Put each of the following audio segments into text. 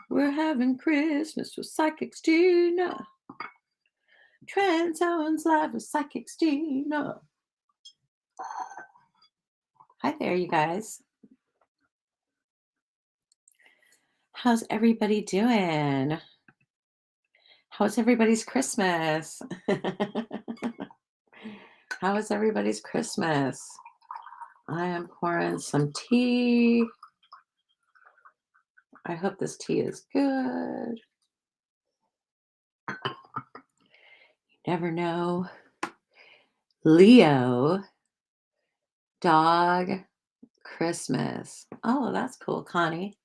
We're having Christmas with Psychic Stina. Trans Sounds Live with Psychic Stina. Hi there, you guys. How's everybody doing? How's everybody's Christmas? How is everybody's Christmas? I am pouring some tea. I hope this tea is good. You never know. Leo, dog, Christmas. Oh, that's cool, Connie.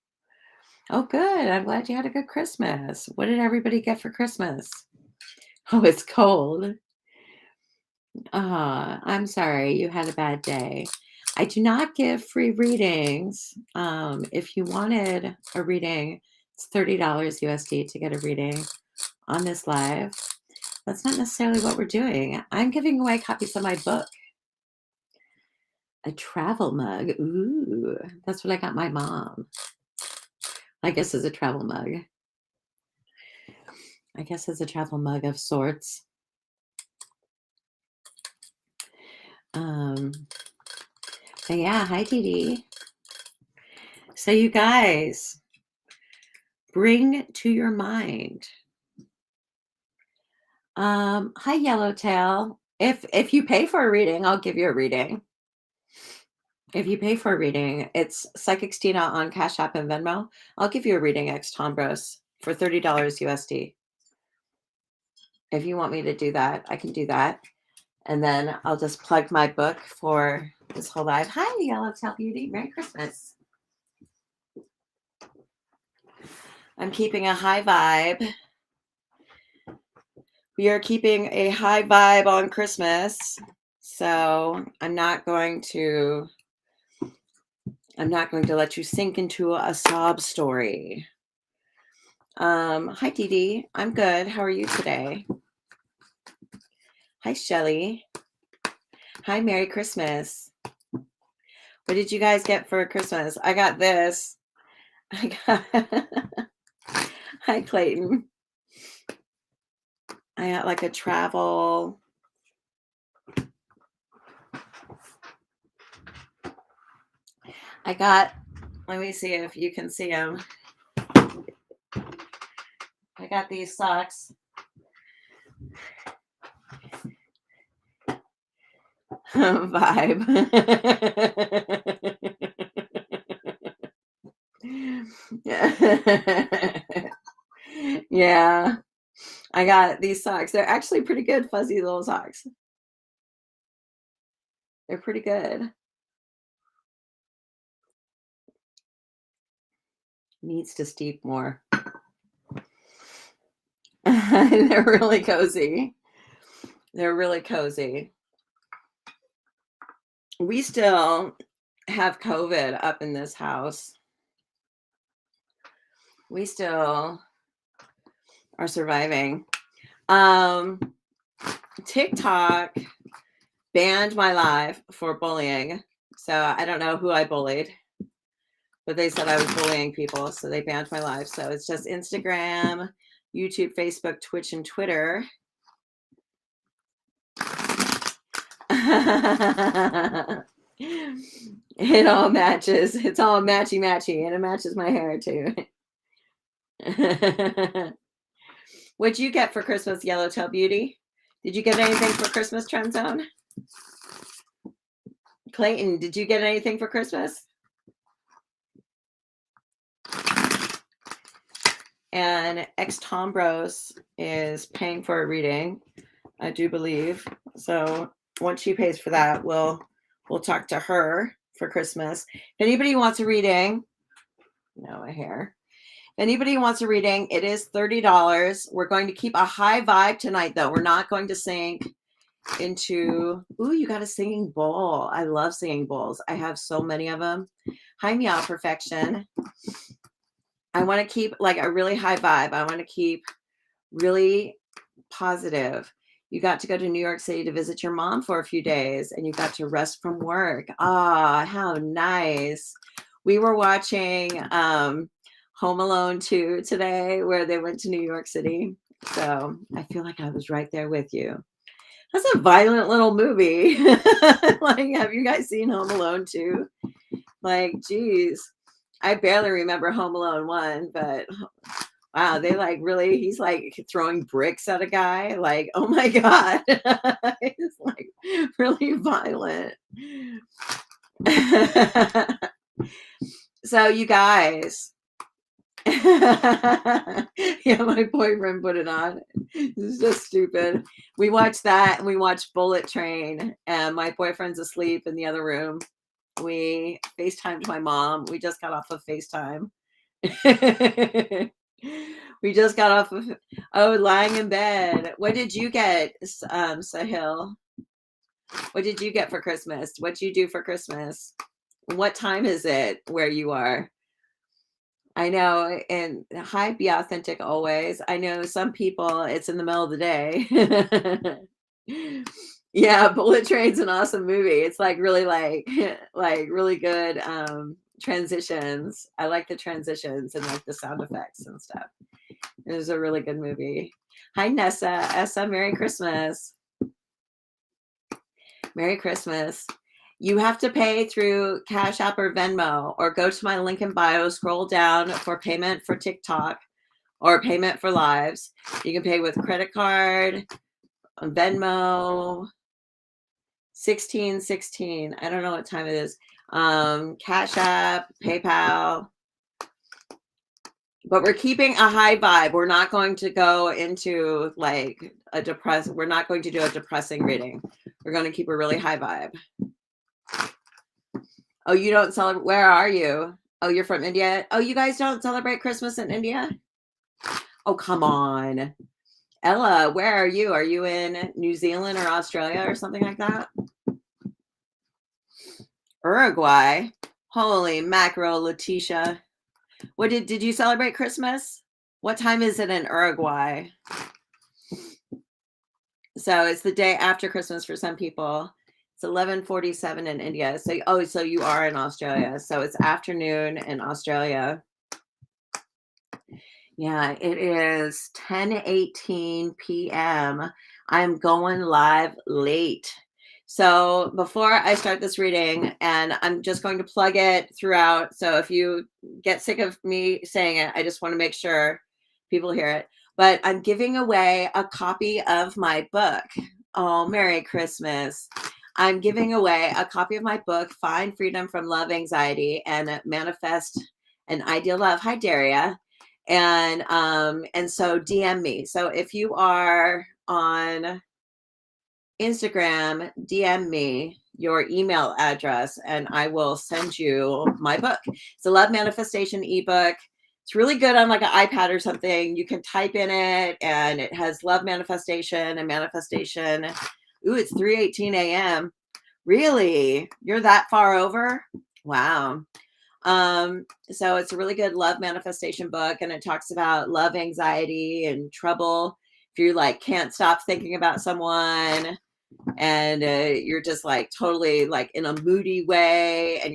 Oh, good. I'm glad you had a good Christmas. What did everybody get for Christmas? Oh, it's cold. I'm sorry you had a bad day. I do not give free readings. If you wanted a reading, it's $30 USD to get a reading on this live. That's not necessarily what we're doing. I'm giving away copies of my book. A travel mug. Ooh, that's what I got my mom. I guess it's a travel mug. I guess it's a travel mug of sorts. But yeah, hi Dee Dee. So you guys, bring to your mind. Hi Yellowtail. If you pay for a reading, I'll give you a reading. If you pay for a reading, it's Psychic Stina on Cash App and Venmo. I'll give you a reading, X Tombros, for $30 USD. If you want me to do that, I can do that. And then I'll just plug my book for this whole live. Hi, Yellowtail Beauty. Merry Christmas. I'm keeping a high vibe. We are keeping a high vibe on Christmas. So I'm not going to let you sink into a sob story. Hi, Dee Dee. I'm good. How are you today? Hi, Shelly. Hi, Merry Christmas. What did you guys get for Christmas? I got this. Hi, Clayton. I got like a travel. Let me see if you can see them. I got these socks. Vibe. Yeah. I got these socks. They're actually pretty good, fuzzy little socks. They're pretty good. Needs to steep more. They're really cozy. They're really cozy. We still have COVID up in this house. We still are surviving. TikTok banned my live for bullying. So I don't know who I bullied, but they said I was bullying people. So they banned my live. So it's just Instagram, YouTube, Facebook, Twitch, and Twitter. It all matches. It's all matchy, and it matches my hair too. What'd you get for Christmas, Yellowtail Beauty? Did you get anything for Christmas, Trend Zone? Clayton, did you get anything for Christmas? And X Tombros is paying for a reading, I do believe. So once she pays for that, we'll talk to her for Christmas. If anybody wants a reading, no, my hair. If anybody wants a reading, it is $30. We're going to keep a high vibe tonight, though. We're not going to sink into, ooh, you got a singing bowl. I love singing bowls. I have so many of them. Hi, Meow Perfection. I want to keep like a really high vibe. I want to keep really positive. You got to go to New York City to visit your mom for a few days and you got to rest from work. Ah, how nice. We were watching Home Alone 2 today, where they went to New York City. So I feel like I was right there with you. That's a violent little movie. Like, have you guys seen Home Alone 2? Like, geez. I barely remember Home Alone 1, but wow, they like really, he's like throwing bricks at a guy. Like, oh my God. It's like really violent. So, you guys, yeah, my boyfriend put it on. It's just stupid. We watched that and we watched Bullet Train, and my boyfriend's asleep in the other room. We FaceTimed my mom. We just got off of FaceTime. We just got off of lying in bed. What did you get, Sahil? What did you get for Christmas? What did you do for Christmas? What time is it where you are? I know, and hi, be authentic always. I know some people, it's in the middle of the day. Yeah, Bullet Train's an awesome movie. It's like really like really good transitions. I like the transitions and like the sound effects and stuff. It was a really good movie. Hi, Nessa. Essa, Merry Christmas. Merry Christmas. You have to pay through Cash App or Venmo, or go to my link in bio, scroll down for payment for TikTok or payment for lives. You can pay with credit card, Venmo, 1616. I don't know what time it is. Cash App, PayPal. But we're keeping a high vibe. We're not going to go into like we're not going to do a depressing reading. We're going to keep a really high vibe. Oh, you don't celebrate? Where are you? Oh, you're from India? Oh, you guys don't celebrate Christmas in India? Oh, come on. Ella, where are you? Are you in New Zealand or Australia or something like that? Uruguay? Holy mackerel, Letitia. What did you celebrate Christmas? What time is it in Uruguay? So it's the day after Christmas for some people. It's 11:47 in India. So you are in Australia. So it's afternoon in Australia. Yeah, it is 10:18 p.m. I'm going live late. So before I start this reading, and I'm just going to plug it throughout. So if you get sick of me saying it, I just want to make sure people hear it. But I'm giving away a copy of my book. Oh, Merry Christmas. I'm giving away a copy of my book, Find Freedom from Love Anxiety and Manifest an Ideal Love. Hi, Daria. And so DM me. So if you are on Instagram, DM me your email address and I will send you my book. It's a love manifestation ebook. It's really good on like an iPad or something. You can type in it and it has love manifestation and manifestation. Ooh, it's 3:18 a.m. Really? You're that far over? Wow. So it's a really good love manifestation book, and it talks about love anxiety and trouble. If you like can't stop thinking about someone and you're just like totally like in a moody way, and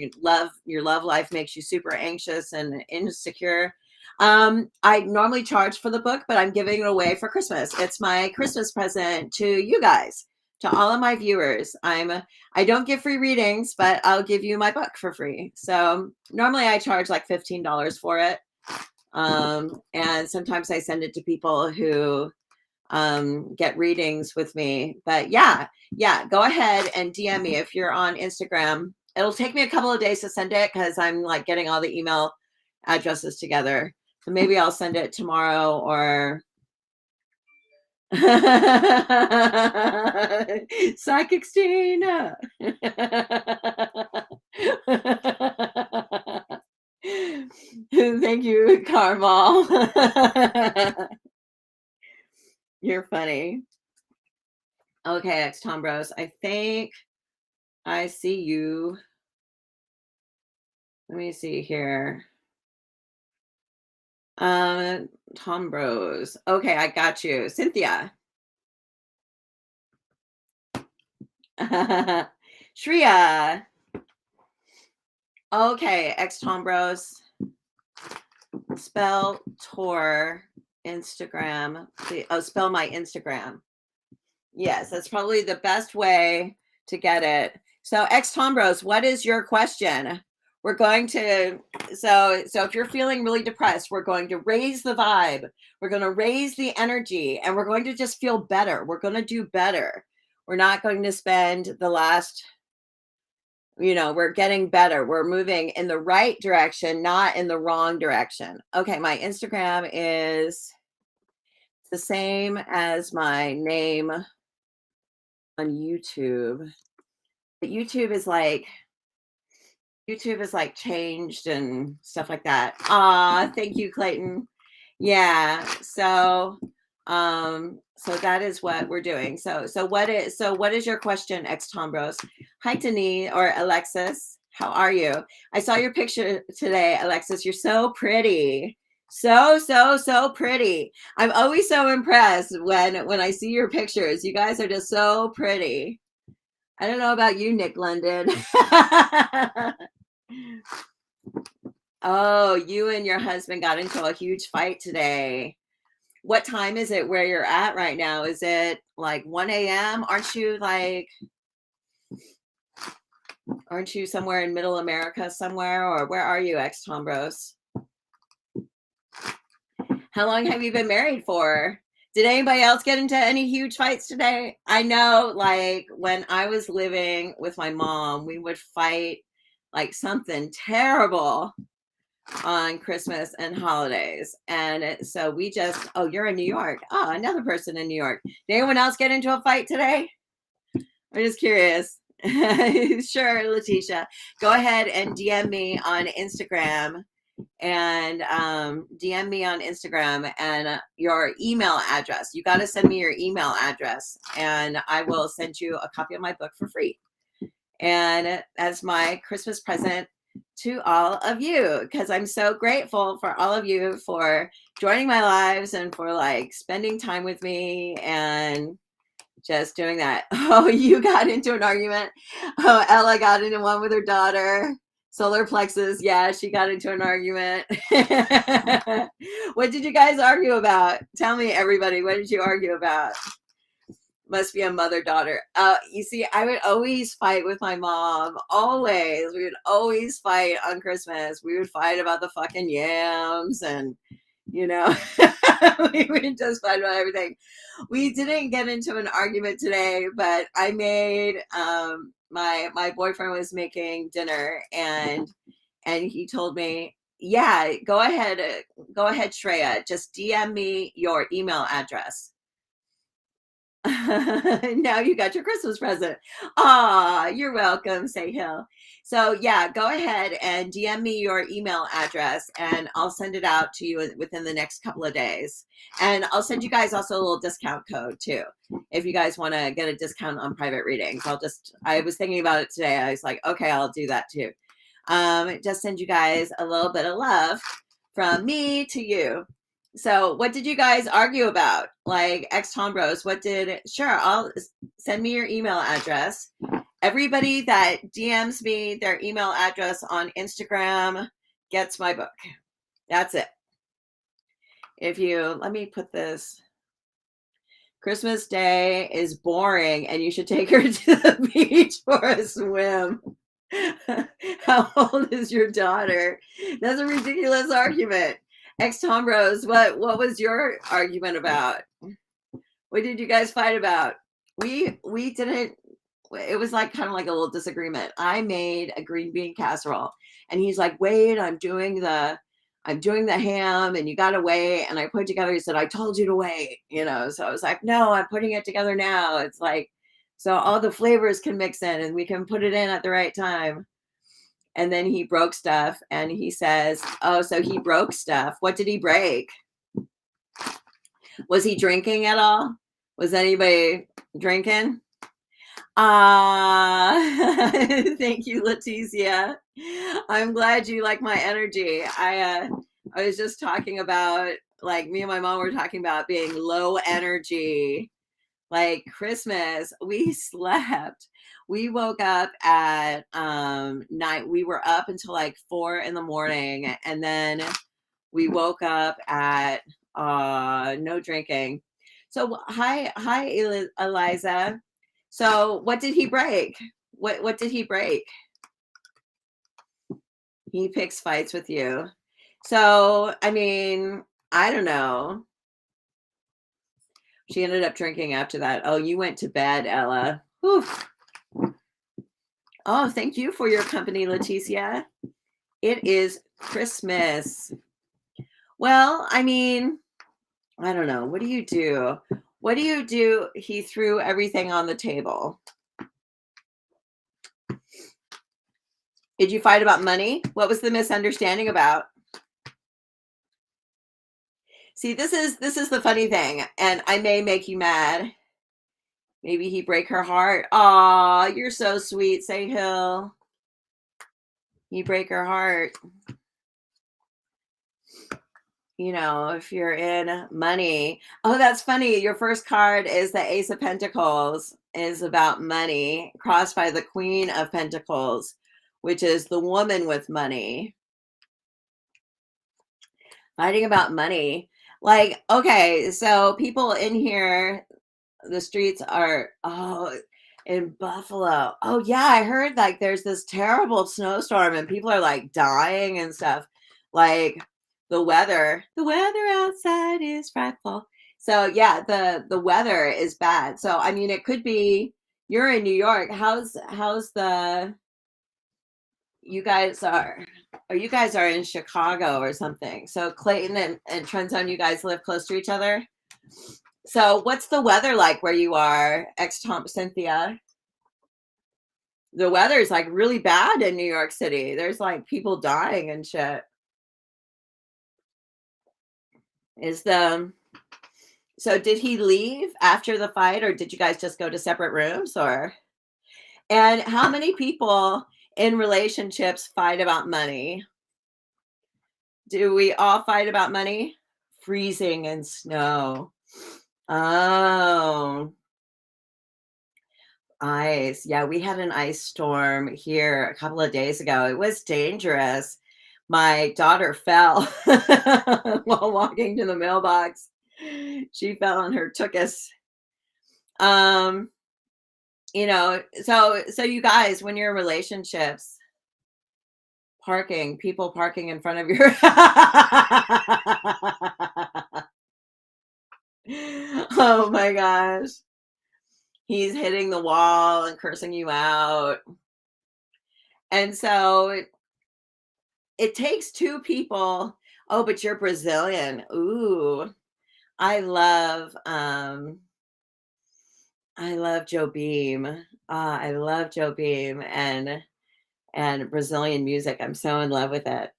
your love life makes you super anxious and insecure. I normally charge for the book, but I'm giving it away for Christmas. It's my Christmas present to you guys, to all of my viewers. I don't give free readings, but I'll give you my book for free. So normally I charge like $15 for it. And sometimes I send it to people who get readings with me. But yeah, go ahead and DM me if you're on Instagram. It'll take me a couple of days to send it because I'm like getting all the email addresses together. So maybe I'll send it tomorrow or Psychic Stina. Thank you, Carmel. You're funny. Okay, ex Tom Bros. I think I see you. Let me see here. Tom Bros. Okay, I got you. Cynthia. Shreya. Okay, ex Tom Bros. spell Tor Instagram. Spell my Instagram. Yes, that's probably the best way to get it. So, ex Tombros, what is your question? We're going to so if you're feeling really depressed, we're going to raise the vibe. We're going to raise the energy, and we're going to just feel better. We're going to do better. We're not going to spend the last, we're getting better. We're moving in the right direction, not in the wrong direction. Okay, my Instagram is the same as my name on YouTube. But YouTube is like changed and stuff like that. Thank you, Clayton. Yeah. So that is what we're doing. So what is your question, ex Tombros? Hi, Denise or Alexis. How are you? I saw your picture today, Alexis. You're so pretty. So pretty. I'm always so impressed when I see your pictures. You guys are just so pretty. I don't know about you, Nick London. Oh, you and your husband got into a huge fight today. What time is it where you're at right now? Is it like 1 a.m.? Aren't you somewhere in middle America somewhere? Or where are you, ex Tombros? How long have you been married for? Did anybody else get into any huge fights today? I know, like, when I was living with my mom, we would fight like something terrible on Christmas and holidays. And so you're in New York. Oh, another person in New York. Did anyone else get into a fight today? I'm just curious. Sure, Letitia. Go ahead and DM me on Instagram and your email address. You got to send me your email address and I will send you a copy of my book for free. And as my Christmas present to all of you, because I'm so grateful for all of you for joining my lives and for like spending time with me and just doing that. Oh, you got into an argument. Oh, Ella got into one with her daughter. Solar plexus. Yeah, she got into an argument. What did you guys argue about? Tell me, everybody, what did you argue about? Must be a mother-daughter. You see, I would always fight with my mom. Always. We would always fight on Christmas. We would fight about the fucking yams and, we would just fight about everything. We didn't get into an argument today, but I made my boyfriend was making dinner and he told me, yeah, go ahead, Shreya, just DM me your email address. Now you got your Christmas present. You're welcome, Say Hill. So yeah, go ahead and DM me your email address and I'll send it out to you within the next couple of days. And I'll send you guys also a little discount code too. If you guys want to get a discount on private readings, I was thinking about it today. I was like, okay, I'll do that too. Just send you guys a little bit of love from me to you. So what did you guys argue about? Like ex Tombros, I'll send me your email address. Everybody that DMs me their email address on Instagram gets my book. That's it. Let me put this. Christmas Day is boring and you should take her to the beach for a swim. How old is your daughter? That's a ridiculous argument. Ex Tombros, what was your argument about? What did you guys fight about? We didn't. It was like kind of like a little disagreement. I made a green bean casserole, and he's like, "Wait, I'm doing the ham, and you gotta wait." And I put it together. He said, "I told you to wait," So I was like, "No, I'm putting it together now." It's like so all the flavors can mix in, and we can put it in at the right time. And then he broke stuff and he says, oh, so he broke stuff. What did he break? Was he drinking at all? Was anybody drinking? Thank you, Leticia. I'm glad you like my energy. I was just talking about, like, me and my mom were talking about being low energy. Like Christmas, we slept. We woke up at night. We were up until like 4 a.m, and then We woke up at no drinking. So hi Eliza. So what did he break? What did he break? He picks fights with you. So, I mean, I don't know. She ended up drinking after that. Oh, you went to bed, Ella. Whew. Oh, thank you for your company, Leticia. It is Christmas. Well, I mean, I don't know. What do you do? What do you do? He threw everything on the table. Did you fight about money? What was the misunderstanding about? See, this is the funny thing, and I may make you mad. Maybe he break her heart. Aw, you're so sweet, say Hill. You break her heart. You know, if you're in money. Oh, that's funny. Your first card is the Ace of Pentacles, is about money, crossed by the Queen of Pentacles, which is the woman with money. Fighting about money. Like, okay, so people in here, the streets are, oh, in Buffalo. Oh, yeah, I heard like there's this terrible snowstorm and people are like dying and stuff. Like the weather outside is frightful. So yeah, the weather is bad. So I mean, it could be you're in New York. How's the you guys are or you guys are in Chicago or something. So Clayton and Trent Zone, you guys live close to each other. So what's the weather like where you are, ex Tom Cynthia? The weather is like really bad in New York City. There's like people dying and shit. Is the So did he leave after the fight or did you guys just go to separate rooms or and how many people in relationships fight about money? Do we all fight about money? Freezing and snow. Oh, ice. Yeah, we had an ice storm here a couple of days ago. It was dangerous. My daughter fell while walking to the mailbox. She fell on her tuchus. Um, so you guys, when you're in relationships, people parking in front of your Oh my gosh. He's hitting the wall and cursing you out. And so it takes two people. Oh, but you're Brazilian. Ooh. I love I love Joe Beam. I love Joe Beam and Brazilian music. I'm so in love with it.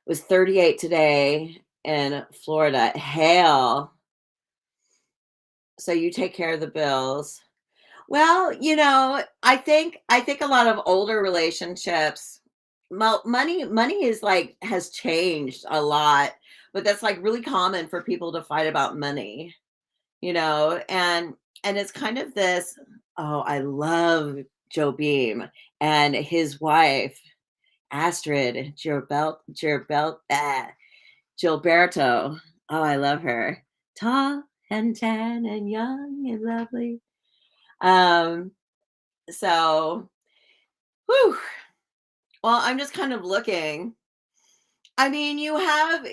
It was 38 today in Florida. Hail. So you take care of the bills. Well, I think a lot of older relationships, money is like has changed a lot, but that's like really common for people to fight about money, and it's kind of this. Oh, I love Joe Beam and his wife Astrid Gilberto. Oh, I love her. Tall and tan and young and lovely. Um, so, whew. Well, I'm just kind of looking. I mean, you have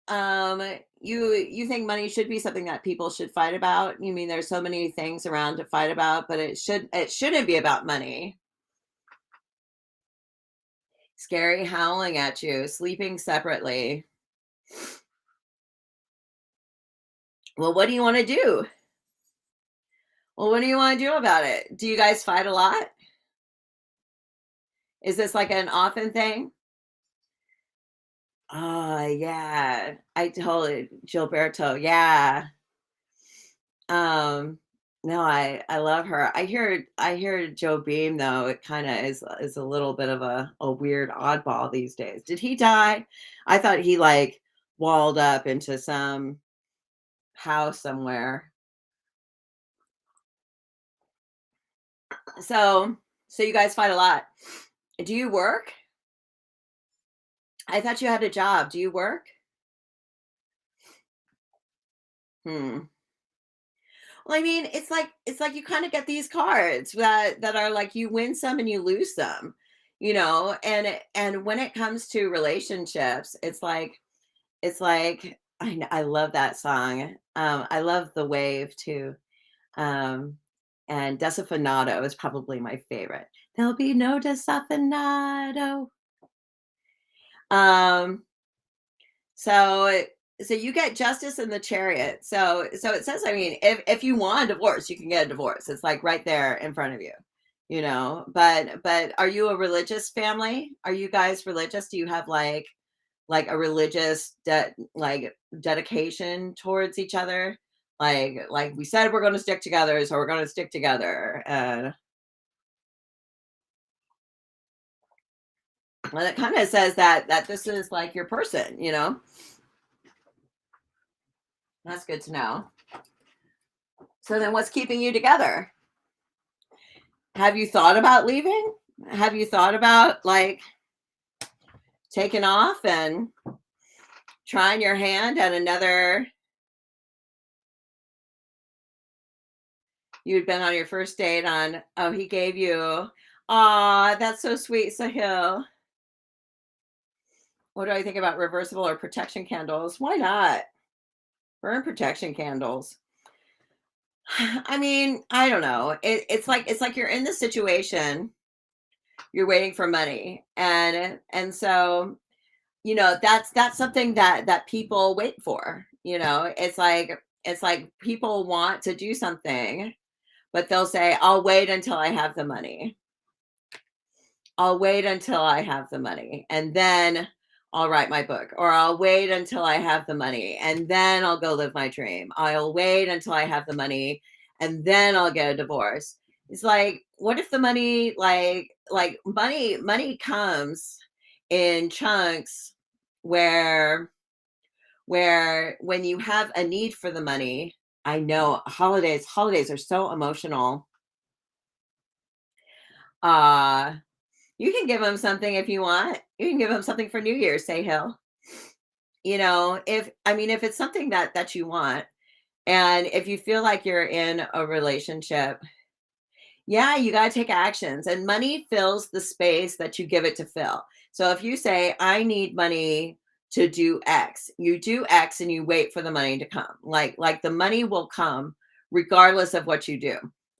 um you think money should be something that people should fight about? You mean there's so many things around to fight about, but it shouldn't be about money. Scary howling at you, sleeping separately. Well, what do you want to do? Well, what do you want to do about it? Do you guys fight a lot? Is this like an often thing? Oh, yeah. I totally Gilberto. Yeah. Um, no, I love her. I hear Joe Beam though. It kind of is a little bit of a weird oddball these days. Did he die? I thought he like walled up into some house somewhere. So So you guys fight a lot. Do you work? I thought you had a job. Do you work? Hmm. Well, I mean, it's like you kind of get these cards that are like you win some and you lose some, and when it comes to relationships, it's like I love that song. I love The Wave too. Um, and Desafinado is probably my favorite. There'll be no desafinado. Um, so so you get justice in the chariot. So it says, I mean, if you want a divorce, you can get a divorce. It's like right there in front of you, But are you a religious family? Are you guys religious? Do you have like a religious like dedication towards each other? Like we said we're going to stick together, so we're going to stick together. And well, it kind of says that this is like your person. That's good to know. So then what's keeping you together? Have you thought about leaving? Have you thought about like taking off and trying your hand at another? You'd been on your first date on, oh, he gave you, aw, that's so sweet, Sahil. What do I think about reversible or protection candles? Why not? Burn protection candles. I mean, I don't know. It's like you're in the situation, you're waiting for money. And so, that's something that people wait for. It's like people want to do something, but they'll say, I'll wait until I have the money. I'll wait until I have the money and then I'll write my book, or I'll wait until I have the money and then I'll go live my dream. I'll wait until I have the money and then I'll get a divorce. It's like, what if the money, like money comes in chunks where when you have a need for the money, I know holidays are so emotional. Uh You can give them something if you want. You can give them something for New Year's, say Hill. If it's something that you want, and if you feel like you're in a relationship, yeah, you got to take actions, and money fills the space that you give it to fill. So if you say, I need money to do X, you do X and you wait for the money to come. Like the money will come regardless of what you do.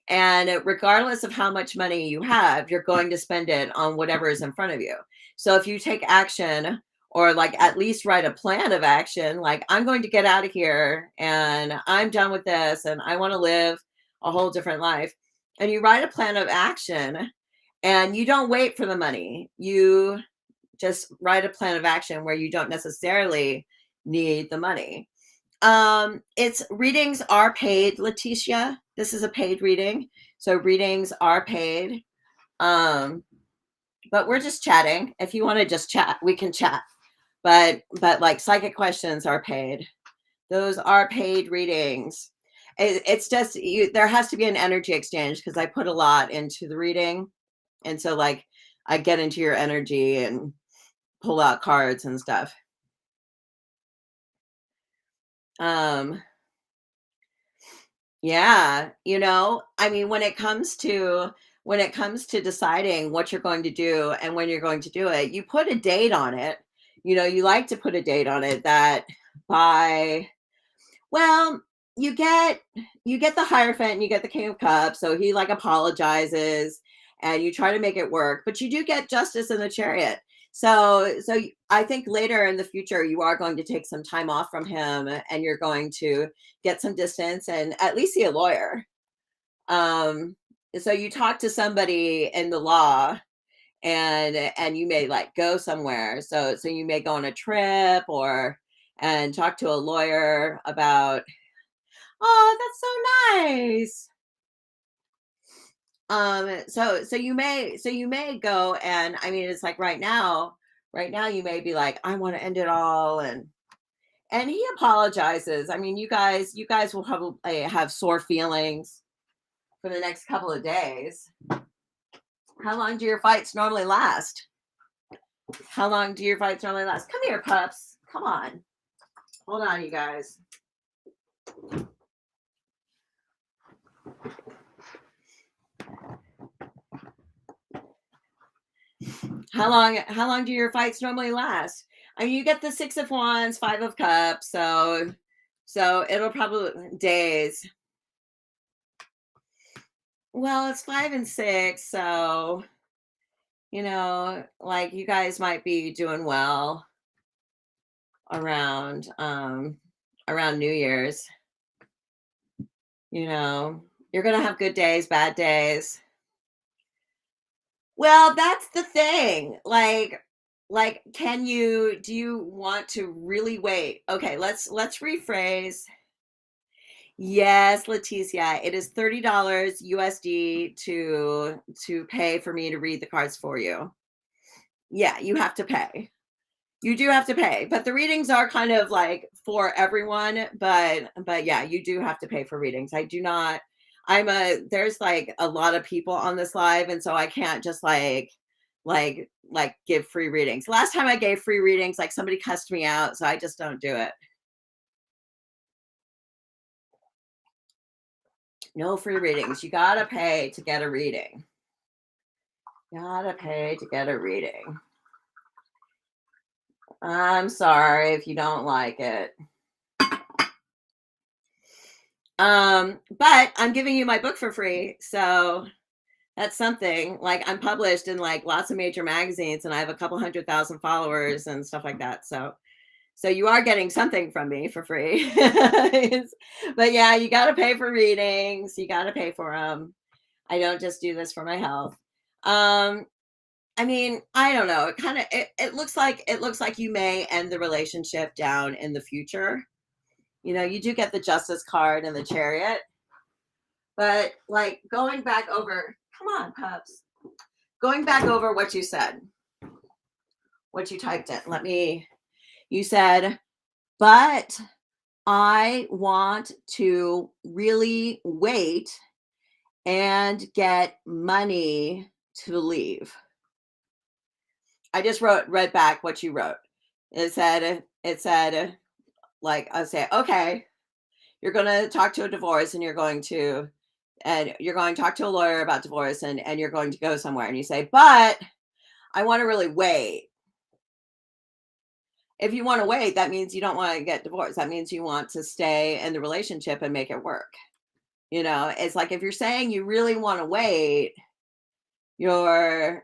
And regardless of how much money you have, you're going to spend it on whatever is in front of you. So if you take action, or like at least write a plan of action, like I'm going to get out of here and I'm done with this and I want to live a whole different life, and you write a plan of action, and you don't wait for the money. You just write a plan of action where you don't necessarily need the money. It's readings are paid, Leticia. This is a paid reading. So readings are paid. Um, but we're just chatting. If you want to just chat, we can chat. But like psychic questions are paid. Those are paid readings. It's just there has to be an energy exchange because I put a lot into the reading, and so like I get into your energy and pull out cards and stuff. Um, yeah, I mean, when it comes to deciding what you're going to do and when you're going to do it, you put a date on it. You like to put a date on it that by well, you get you get the Hierophant and you get the King of Cups, so he like apologizes and you try to make it work, but you do get Justice in the Chariot. I think later in the future you are going to take some time off from him and you're going to get some distance and at least see a lawyer. Um so you talk to somebody in the law, and you may like go somewhere. So you may go on a trip or and talk to a lawyer about, oh, that's so nice. So you may go, and I mean it's like right now you may be like, I want to end it all, and he apologizes. I mean, you guys will probably have sore feelings for the next couple of days. How long do your fights normally last? How long do your fights normally last? Come here, pups. Come on. Hold on, you guys. How long do your fights normally last? I mean, you get the 6 of Wands, 5 of Cups, so it'll probably days. Well, it's 5 and 6, so like you guys might be doing well around New Year's. You're gonna have good days, bad days. Well, that's the thing. Like, do you want to really wait? Okay, let's rephrase. Yes, Leticia, it is $30 USD to pay for me to read the cards for you. Yeah, you have to pay. You do have to pay, but the readings are kind of like for everyone, but yeah, you do have to pay for readings. I do not there's like a lot of people on this live, and so I can't just like give free readings. Last time I gave free readings, like somebody cussed me out, so I just don't do it. No free readings. You gotta pay to get a reading. Gotta pay to get a reading. I'm sorry if you don't like it. But I'm giving you my book for free, so that's something. Like, I'm published in like lots of major magazines, and I have a couple 100,000 followers and stuff like that. So you are getting something from me for free. But yeah, you got to pay for readings. You got to pay for them. I don't just do this for my health. I mean, I don't know. It looks like you may end the relationship down in the future. You do get the Justice card and the Chariot, but like going back over, come on, pups. Going back over what you said, what you typed in. You said, but I want to really wait and get money to leave. I just read back what you wrote. It said, like, I say, okay, you're going to talk to a divorce, and you're going to talk to a lawyer about divorce, and you're going to go somewhere, and you say, but I want to really wait. If you want to wait, that means you don't want to get divorced. That means you want to stay in the relationship and make it work. It's like, if you're saying you really want to wait, you're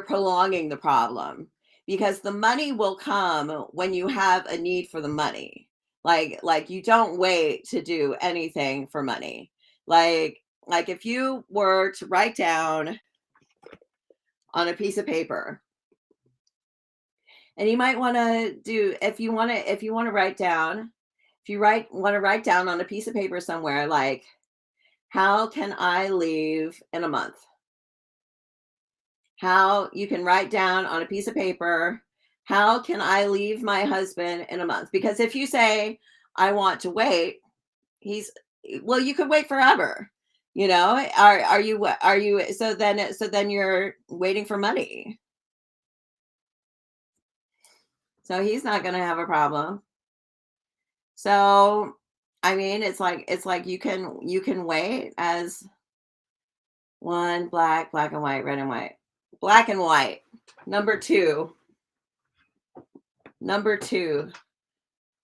prolonging the problem, because the money will come when you have a need for the money. Like you don't wait to do anything for money. Like if you were to write down on a piece of paper, and you might want to do, if you want to write down, want to write down on a piece of paper somewhere, like, how can I leave in a month? How you can write down on a piece of paper, how can I leave my husband in a month? Because if you say, I want to wait, you could wait forever. Are you, so then you're waiting for money. So he's not going to have a problem. So, I mean, it's like you can wait as one, black and white, red and white, black and white. Number two,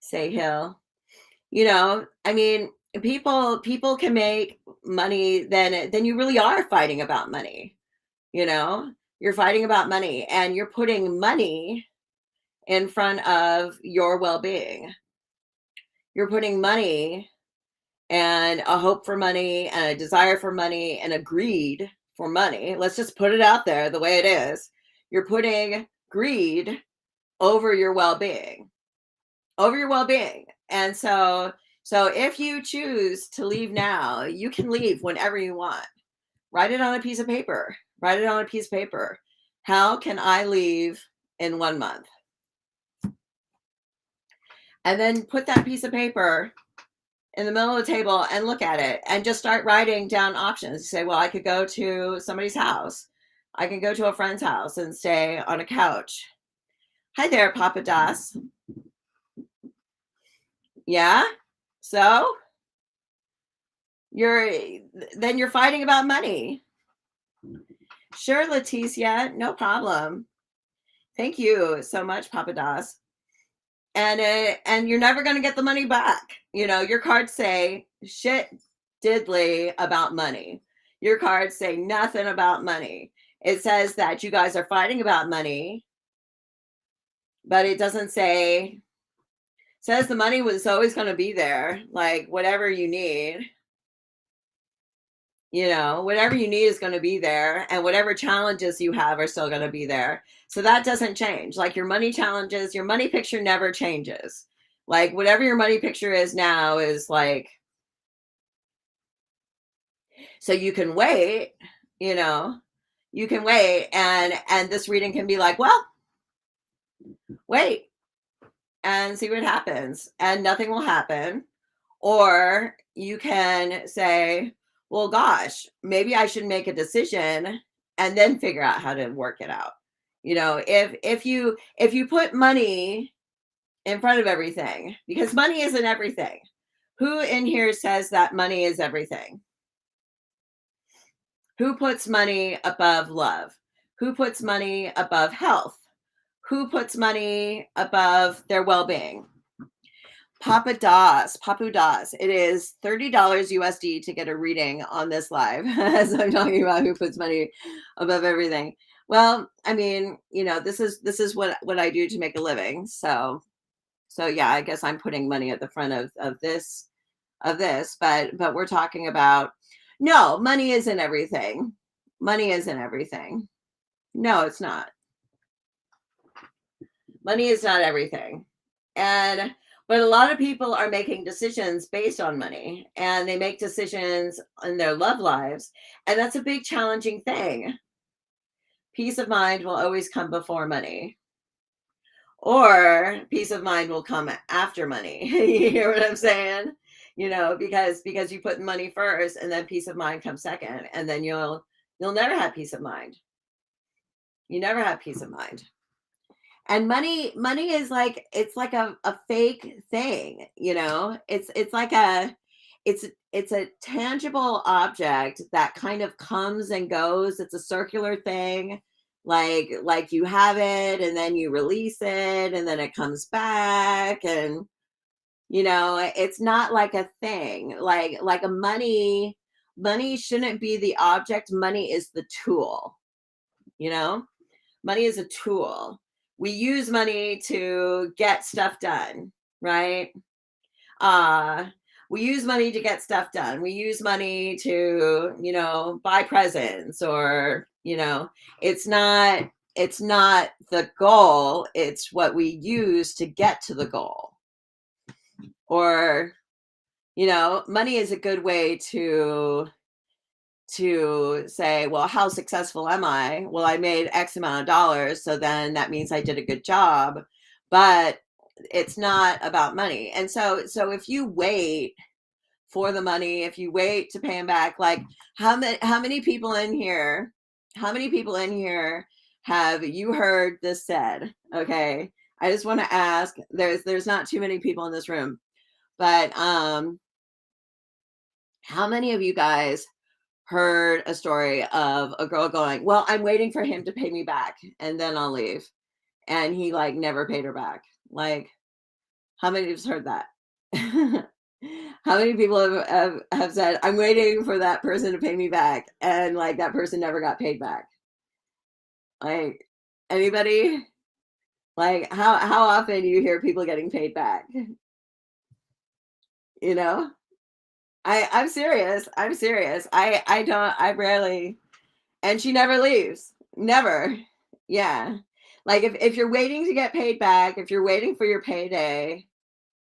say Hill. I mean, people can make money, then you really are fighting about money. You're fighting about money, and you're putting money in front of your well-being. You're putting money and a hope for money and a desire for money and a greed for money. Let's just put it out there the way it is. You're putting greed over your well-being. And so if you choose to leave now, you can leave whenever you want. Write it on a piece of paper. How can I leave in 1 month? And then put that piece of paper in the middle of the table and look at it and just start writing down options. You say, well, I could go to somebody's house. I can go to a friend's house and stay on a couch. Hi there, Papa Das. Yeah. So you're then you're fighting about money. Sure, Leticia, no problem. Thank you so much, Papa Das. And you're never going to get the money back. You know, your cards say shit diddly about money. Your cards say nothing about money. It says that you guys are fighting about money, but it doesn't say, says the money was always going to be there, like whatever you need. You know, whatever you need is going to be there, and whatever challenges you have are still going to be there. So that doesn't change. Like your money challenges, your money picture never changes. Like whatever your money picture is now is like, so you can wait, you know, you can wait, and this reading can be like, well, wait and see what happens, and nothing will happen. Or you can say, well, gosh, maybe I should make a decision and then figure out how to work it out. You know, if you put money in front of everything, because money isn't everything. Who in here says that money is everything? Who puts money above love? Who puts money above health? Who puts money above their well-being? Papu Das. It is $30 USD to get a reading on this live as I'm talking about who puts money above everything. Well, I mean, you know, this is what I do to make a living. So yeah, I guess I'm putting money at the front of this, but we're talking about, no, money isn't everything. Money isn't everything. No, it's not. Money is not everything. But a lot of people are making decisions based on money, and they make decisions in their love lives, and that's a big challenging thing. Peace of mind will always come before money, or peace of mind will come after money. You hear what I'm saying? You know, because you put money first, and then peace of mind comes second, and then you'll never have peace of mind. You never have peace of mind. And money is like, it's like a fake thing, you know. It's like it's a tangible object that kind of comes and goes. It's a circular thing, like you have it and then you release it and then it comes back. And you know, it's not like a thing, like a money shouldn't be the object. Money is the tool, you know. Money is a tool. We use money to get stuff done, right? Uh, we use money to get stuff done. We use money to, you know, buy presents, or, you know, it's not the goal, it's what we use to get to the goal. Or, you know, money is a good way to say, well, how successful am I? Well, I made X amount of dollars, so then that means I did a good job. But it's not about money. And so if you wait for the money, if you wait to pay them back, like how many people in here, have you heard this said? Okay. I just want to ask, there's not too many people in this room, but how many of you guys heard a story of a girl going, well, I'm waiting for him to pay me back and then I'll leave, and he like never paid her back? Like, how many of us heard that? How many people have said, I'm waiting for that person to pay me back, and like that person never got paid back? Like, anybody? Like, how often do you hear people getting paid back? You know, I'm serious. I rarely. And she never leaves. Never. Yeah. Like if you're waiting to get paid back, if you're waiting for your payday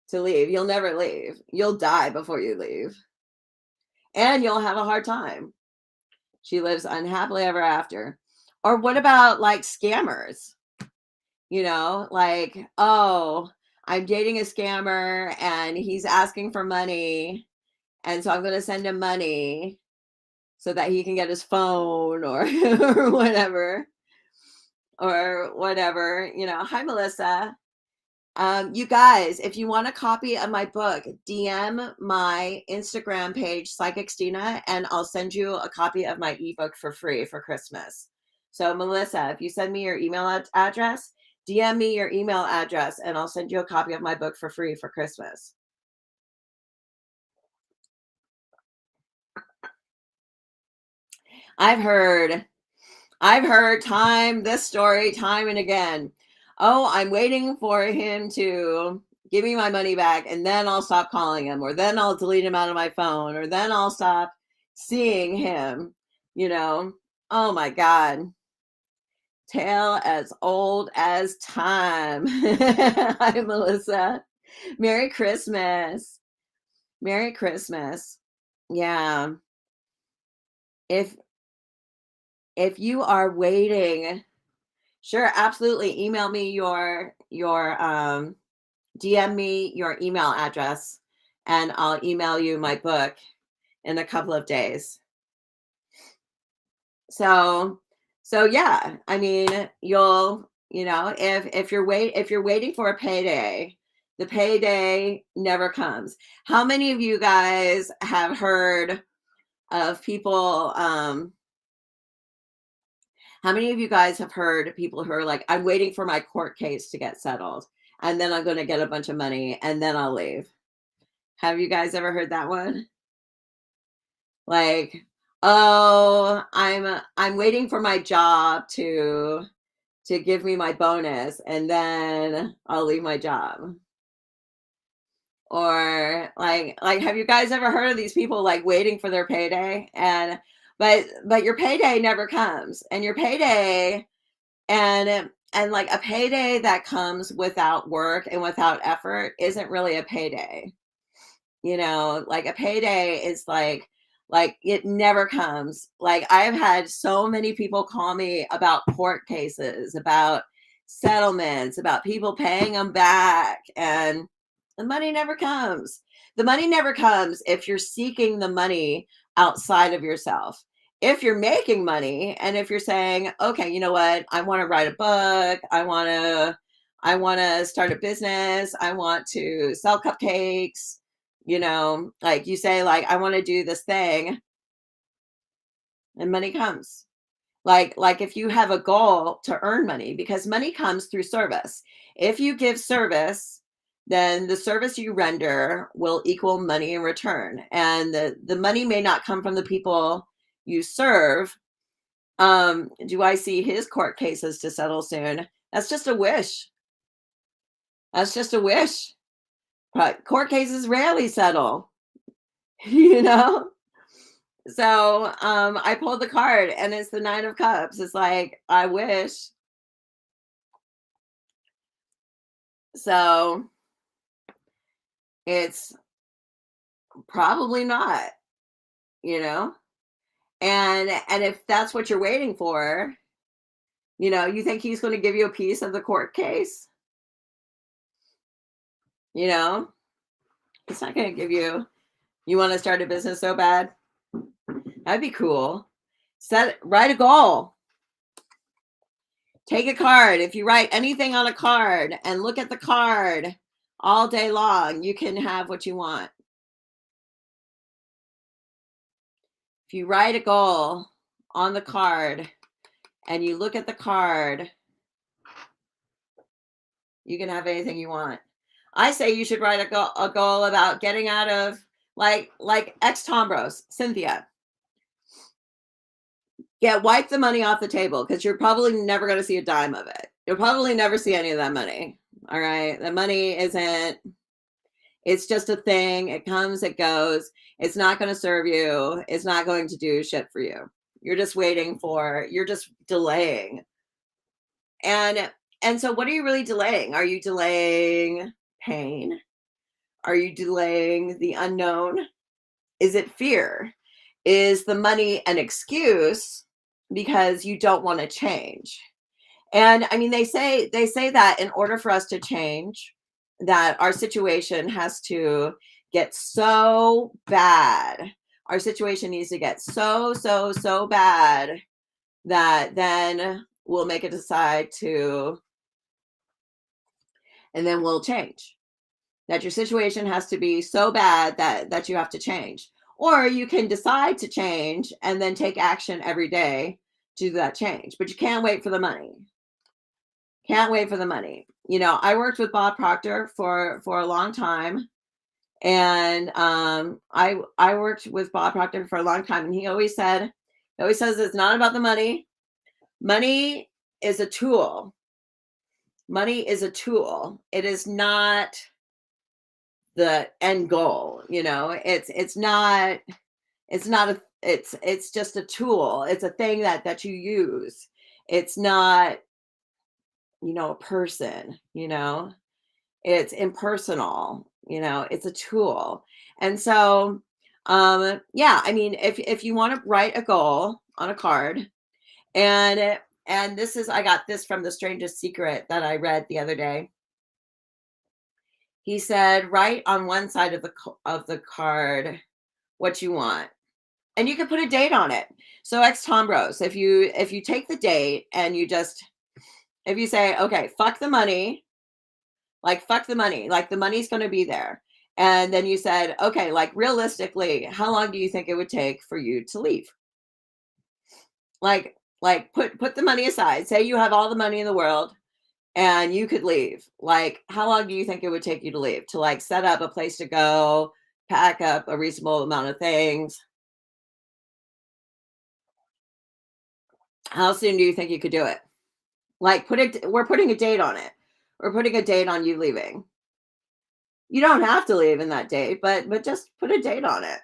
to leave, you'll never leave. You'll die before you leave. And you'll have a hard time. She lives unhappily ever after. Or what about like scammers? You know, like, oh, I'm dating a scammer and he's asking for money. And so I'm going to send him money so that he can get his phone or, or whatever, Hi, Melissa. You guys, if you want a copy of my book, DM my Instagram page, Psychic Stina, and I'll send you a copy of my ebook for free for Christmas. So, Melissa, if you send me your email address, DM me your email address, and I'll send you a copy of my book for free for Christmas. I've heard this story time and again. Oh, I'm waiting for him to give me my money back and then I'll stop calling him, or then I'll delete him out of my phone, or then I'll stop seeing him, Oh my God. Tale as old as time. Hi, Melissa. Merry Christmas. Merry Christmas. Yeah. If you are waiting, sure, absolutely. Email me your DM me your email address and I'll email you my book in a couple of days. So yeah, I mean, you'll, if you're waiting for a payday, the payday never comes. How many of you guys have heard of people how many of you guys have heard people who are like, I'm waiting for my court case to get settled and then I'm going to get a bunch of money and then I'll leave? Have you guys ever heard that one? Like, oh, I'm waiting for my job to give me my bonus and then I'll leave my job. Or like have you guys ever heard of these people like waiting for their payday, and but your payday never comes, and your payday and like a payday that comes without work and without effort isn't really a payday. Like a payday is like it never comes. Like I've had so many people call me about court cases, about settlements, about people paying them back, and the money never comes. The money never comes if you're seeking the money outside of yourself. If you're making money and if you're saying, okay, you know what, I want to write a book, I want to start a business, I want to sell cupcakes, like you say, like, I want to do this thing, and money comes. Like if you have a goal to earn money, because money comes through service. If you give service, then the service you render will equal money in return. And the money may not come from the people you serve. Do I see his court cases to settle soon? That's just a wish. That's just a wish. But court cases rarely settle, you know? So I pulled the card and it's the Nine of Cups. It's like, I wish. So it's probably not, you know? And if that's what you're waiting for, you think he's going to give you a piece of the court case? It's not going to give you want to start a business so bad? That'd be cool. Write a goal. Take a card. If you write anything on a card and look at the card all day long, you can have what you want. If you write a goal on the card and you look at the card, you can have anything you want. I say you should write a goal about getting out of like ex Tom Bros, Cynthia. Yeah, wipe the money off the table because you're probably never going to see a dime of it. You'll probably never see any of that money. All right. The money it's just a thing. It comes, it goes. It's not going to serve you. It's not going to do shit for you. You're just you're just delaying. And so what are you really delaying? Are you delaying pain? Are you delaying the unknown? Is it fear? Is the money an excuse because you don't want to change? And I mean, they say that in order for us to change, that our situation has to get so bad. Our situation needs to get so bad that then we'll make a decide to, and then we'll change. That your situation has to be so bad that you have to change. Or you can decide to change and then take action every day to do that change. But you can't wait for the money. Can't wait for the money. You know, I worked with Bob Proctor for a long time, and I worked with Bob Proctor for a long time, and he always says it's not about the money. Money is a tool. Money is a tool. It is not the end goal. You know, it's not a it's just a tool. It's a thing that you use. It's not, you know, a person, you know. It's impersonal, you know, it's a tool. And so yeah, I mean, if you want to write a goal on a card, and and this is, I got this from The Strangest Secret that I read the other day. He said, write on one side of the card what you want, and you can put a date on it. So ex Tom Rose, if you take the date and you just, if you say, okay, fuck the money, like fuck the money, like the money's going to be there, and then you said, okay, like realistically, how long do you think it would take for you to leave? Like put the money aside. Say you have all the money in the world and you could leave. Like, how long do you think it would take you to leave? To like set up a place to go, pack up a reasonable amount of things. How soon do you think you could do it? Like we're putting a date on it. We're putting a date on you leaving. You don't have to leave in that date, but just put a date on it.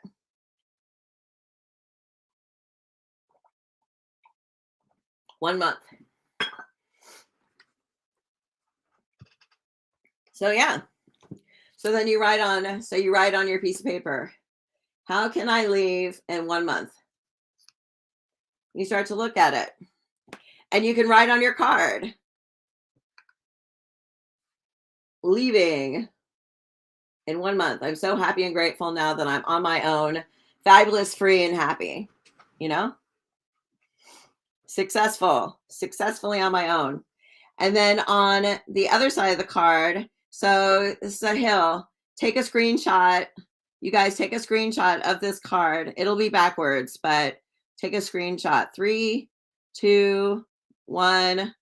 One month. So yeah. So then you write on your piece of paper, how can I leave in 1 month? You start to look at it. And you can write on your card, leaving in 1 month. I'm so happy and grateful now that I'm on my own, fabulous, free, and happy. You know, successfully on my own. And then on the other side of the card, so Sahil, take a screenshot. You guys take a screenshot of this card. It'll be backwards, but take a screenshot. 3, 2, 1,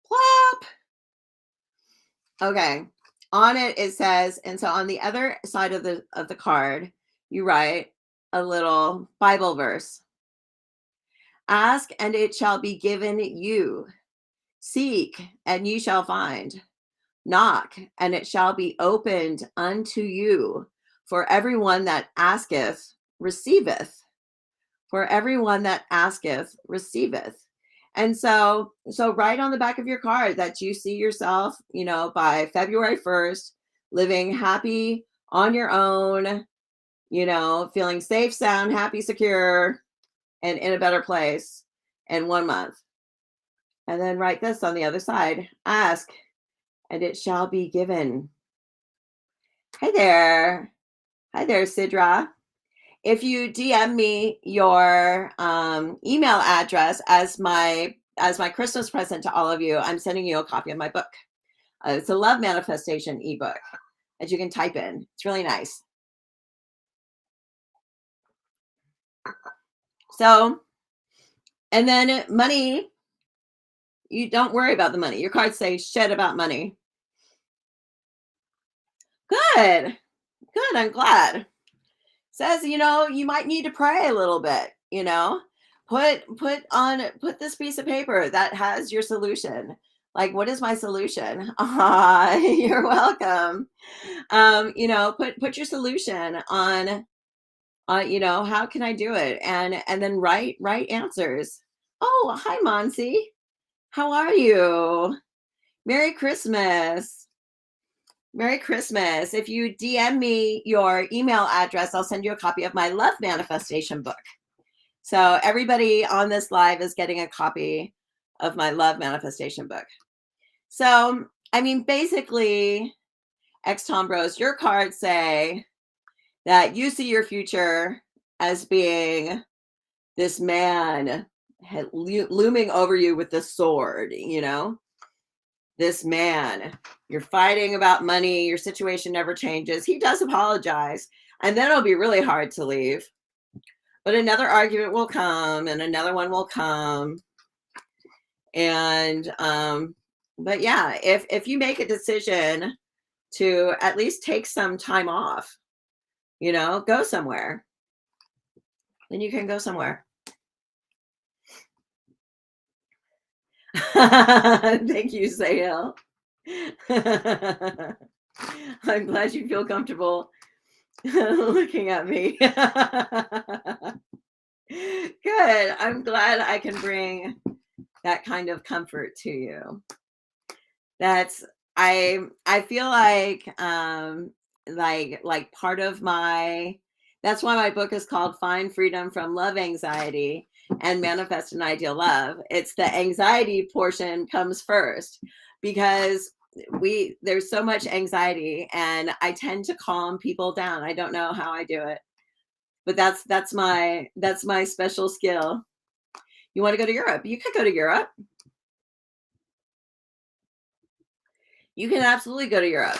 plop. Okay. On it, it says, and so on the other side of the card, you write a little Bible verse. Ask and it shall be given you. Seek and you shall find. Knock and it shall be opened unto you. For everyone that asketh, receiveth. For everyone that asketh, receiveth. And so write on the back of your card that you see yourself, you know, by February 1st, living happy on your own, you know, feeling safe, sound, happy, secure, and in a better place in 1 month. And then write this on the other side. Ask and it shall be given. Hi there. Hi there, Sidra. If you DM me your email address as my Christmas present to all of you, I'm sending you a copy of my book. It's a love manifestation ebook that you can type in. It's really nice. So, and then money, you don't worry about the money. Your cards say shit about money. Good. I'm glad. Says, you know, you might need to pray a little bit, you know. Put this piece of paper that has your solution. Like, what is my solution? You're welcome. You know, put your solution on you know, how can I do it? And then write answers. Oh, hi Monsi. How are you? Merry Christmas. Merry Christmas. If you DM me your email address, I'll send you a copy of my love manifestation book. So everybody on this live is getting a copy of my love manifestation book. So, I mean, basically, Ex Tom Bros, your cards say that you see your future as being this man looming over you with the sword, this man. You're fighting about money. Your situation never changes. He does apologize. And then it'll be really hard to leave. But another argument will come and another one will come. And, but yeah, if you make a decision to at least take some time off, go somewhere, then you can go somewhere. Thank you, Sahil. I'm glad you feel comfortable looking at me. Good. I'm glad I can bring that kind of comfort to you. I feel like part of that's why my book is called Find Freedom from Love Anxiety and Manifest an Ideal Love. It's the anxiety portion comes first, because there's so much anxiety, and I tend to calm people down. I don't know how I do it, but that's my special skill. You want to go to Europe? You could go to Europe. You can absolutely go to Europe.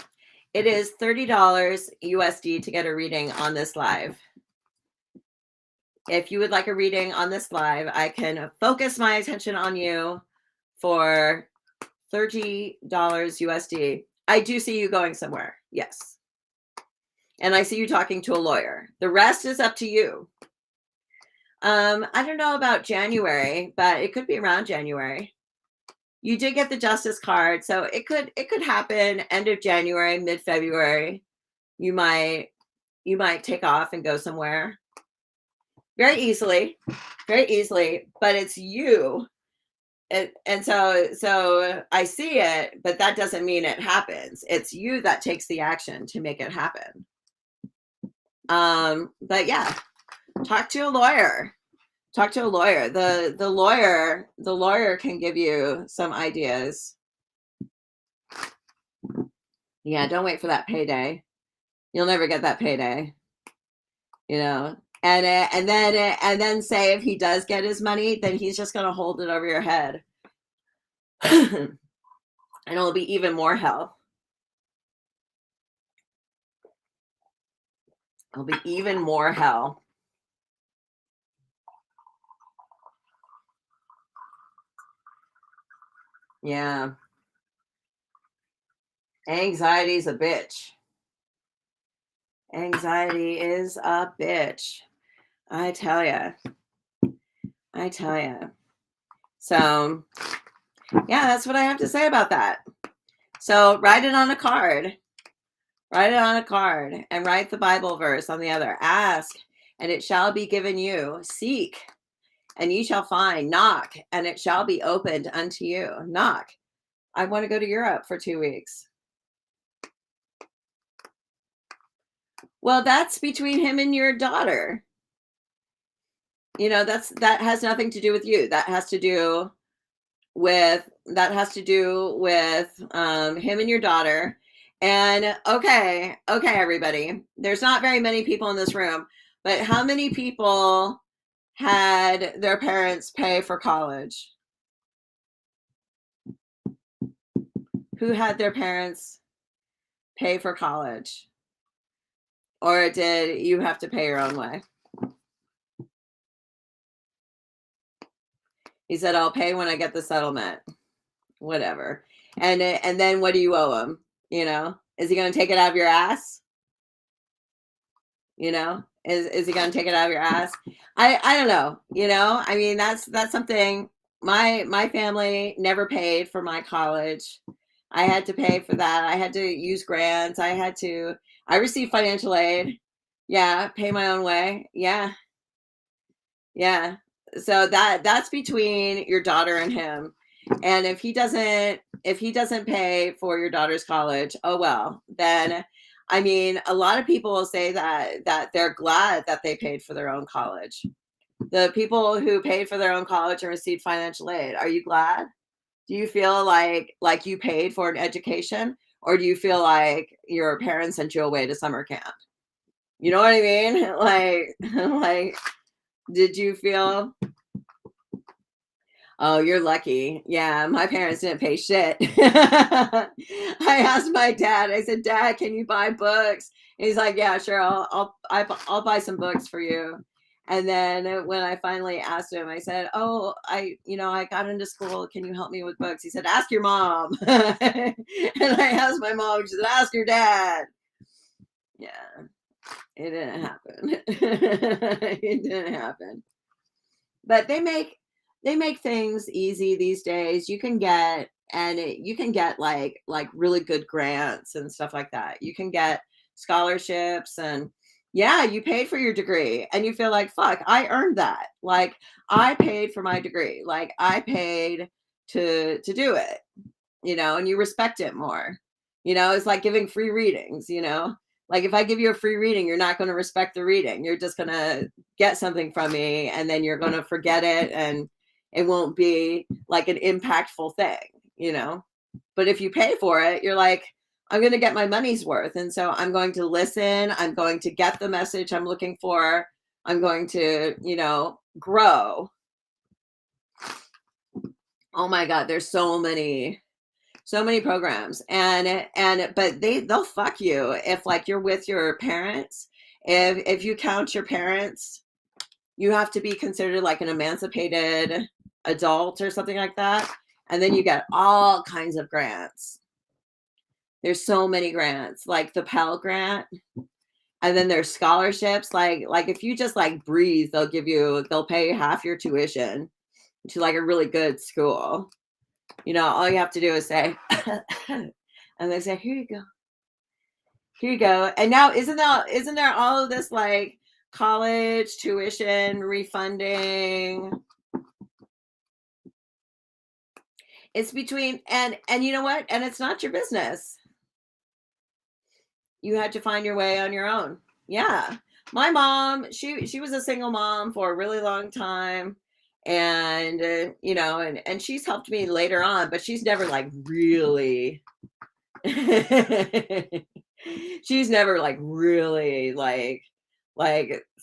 It is $30 USD to get a reading on this live. If you would like a reading on this live, I can focus my attention on you for $30 USD. I do see you going somewhere. Yes. And I see you talking to a lawyer. The rest is up to you. I don't know about January, but it could be around January. You did get the Justice card, so it could happen end of January, mid-February. You might take off and go somewhere very easily, but it's you. And so I see it, but that doesn't mean it happens. It's you that takes the action to make it happen. But yeah, talk to a lawyer. The lawyer can give you some ideas. Yeah, don't wait for that payday. You'll never get that payday. And then say if he does get his money, then he's just going to hold it over your head. And it'll be even more hell. It'll be even more hell. Yeah. Anxiety's a bitch. Anxiety is a bitch. I tell you. So, yeah, that's what I have to say about that. So write it on a card. And write the Bible verse on the other. Ask, and it shall be given you. Seek, and ye shall find. Knock, and it shall be opened unto you. Knock. I want to go to Europe for 2 weeks. Well, that's between him and your daughter. That has nothing to do with you. That has to do with him and your daughter. And okay, everybody. There's not very many people in this room, but how many people had their parents pay for college? Who had their parents pay for college? Or did you have to pay your own way? He said, I'll pay when I get the settlement. Whatever. And then what do you owe him? Is he going to take it out of your ass? Is he going to take it out of your ass? I don't know. I mean, that's something. My family never paid for my college. I had to pay for that. I had to use grants. I received financial aid. Yeah. Pay my own way. Yeah. So that's between your daughter and him. And if he doesn't pay for your daughter's college, oh well, then I mean, a lot of people will say that they're glad that they paid for their own college. The people who paid for their own college and received financial aid, are you glad? Do you feel like you paid for an education, Or do you feel like your parents sent you away to summer camp? You know what I mean? Like, like, did you feel, oh, you're lucky. Yeah, my parents didn't pay shit. I asked my dad, I said, Dad, can you buy books? And he's like, yeah, sure. I'll buy some books for you. And then when I finally asked him, I said, oh, I got into school. Can you help me with books? He said, ask your mom. And I asked my mom, she said, ask your dad. Yeah, it didn't happen. It didn't happen. But they make things easy these days. You can get like really good grants and stuff like that. You can get scholarships, and yeah, you paid for your degree and you feel like, fuck, I earned that. Like, I paid for my degree. Like, I paid to do it, and you respect it more. It's like giving free readings. Like, if I give you a free reading, you're not going to respect the reading. You're just going to get something from me, and then you're going to forget it, and it won't be like an impactful thing. But if you pay for it, you're like, I'm going to get my money's worth. And so I'm going to listen. I'm going to get the message I'm looking for. I'm going to, grow. Oh my God, there's so many programs, but they'll fuck you if, like, you're with your parents. If you count your parents, you have to be considered like an emancipated adult or something like that, and then you get all kinds of grants. There's so many grants, like the Pell Grant, and then there's scholarships. Like if you just like breathe, they'll pay half your tuition to like a really good school. All you have to do is say, and they say, here you go. Here you go. And now isn't there all of this like college tuition refunding? It's between, and you know what? And it's not your business. You had to find your way on your own. Yeah. My mom, she was a single mom for a really long time, and and she's helped me later on, but she's never like really she's never like really like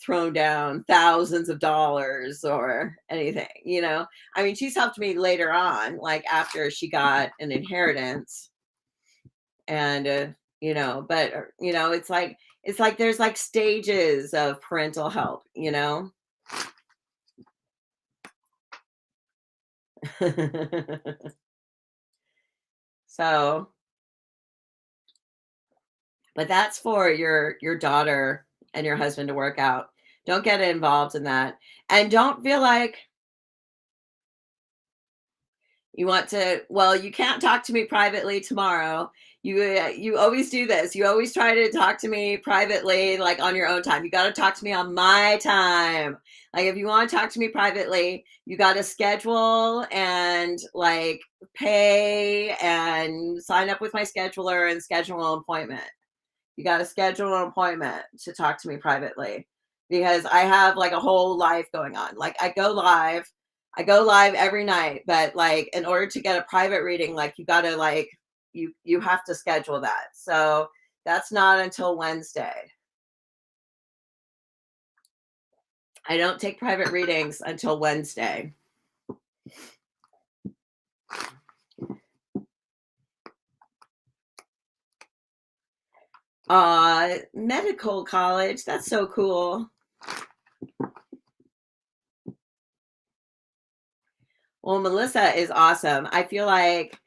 thrown down thousands of dollars or anything. I mean, she's helped me later on, like after she got an inheritance, and but it's like there's like stages of parental help. So, but that's for your daughter and your husband to work out. Don't get involved in that, and don't feel like you want to. Well, you can't talk to me privately tomorrow. You always do this. You always try to talk to me privately, like on your own time. You got to talk to me on my time. Like, if you want to talk to me privately, you got to schedule and like pay and sign up with my scheduler and schedule an appointment. You got to schedule an appointment to talk to me privately, because I have like a whole life going on. Like, I go live every night, but like in order to get a private reading, like you got to like you have to schedule that. So that's not until Wednesday. I don't take private readings until Wednesday. Medical college. That's so cool. Well, Melissa is awesome. I feel like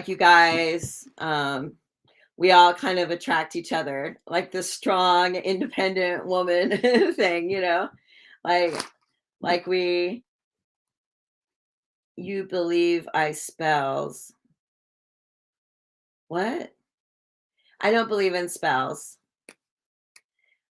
you guys, we all kind of attract each other, like the strong, independent woman thing. Like like we you believe I spells. What? I don't believe in spells.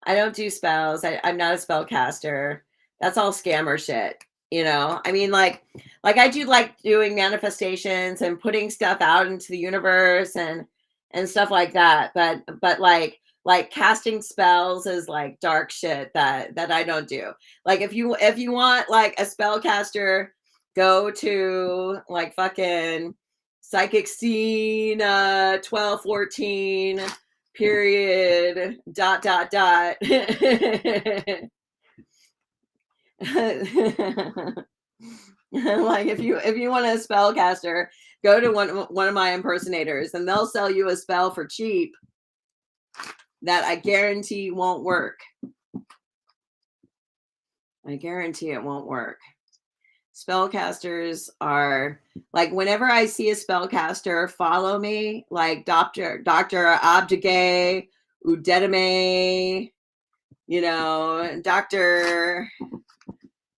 I don't do spells. I'm not a spellcaster. That's all scammer shit. I mean, like I do like doing manifestations and putting stuff out into the universe and stuff like that. But like casting spells is like dark shit that I don't do. Like, if you want like a spellcaster, go to like fucking psychic scene 1214 period dot. Like if you want a spellcaster, go to one of my impersonators and they'll sell you a spell for cheap that I guarantee won't work. I guarantee it won't work. Spellcasters are like, whenever I see a spellcaster, follow me, like Dr. Abdigay Udedame, you know, Dr.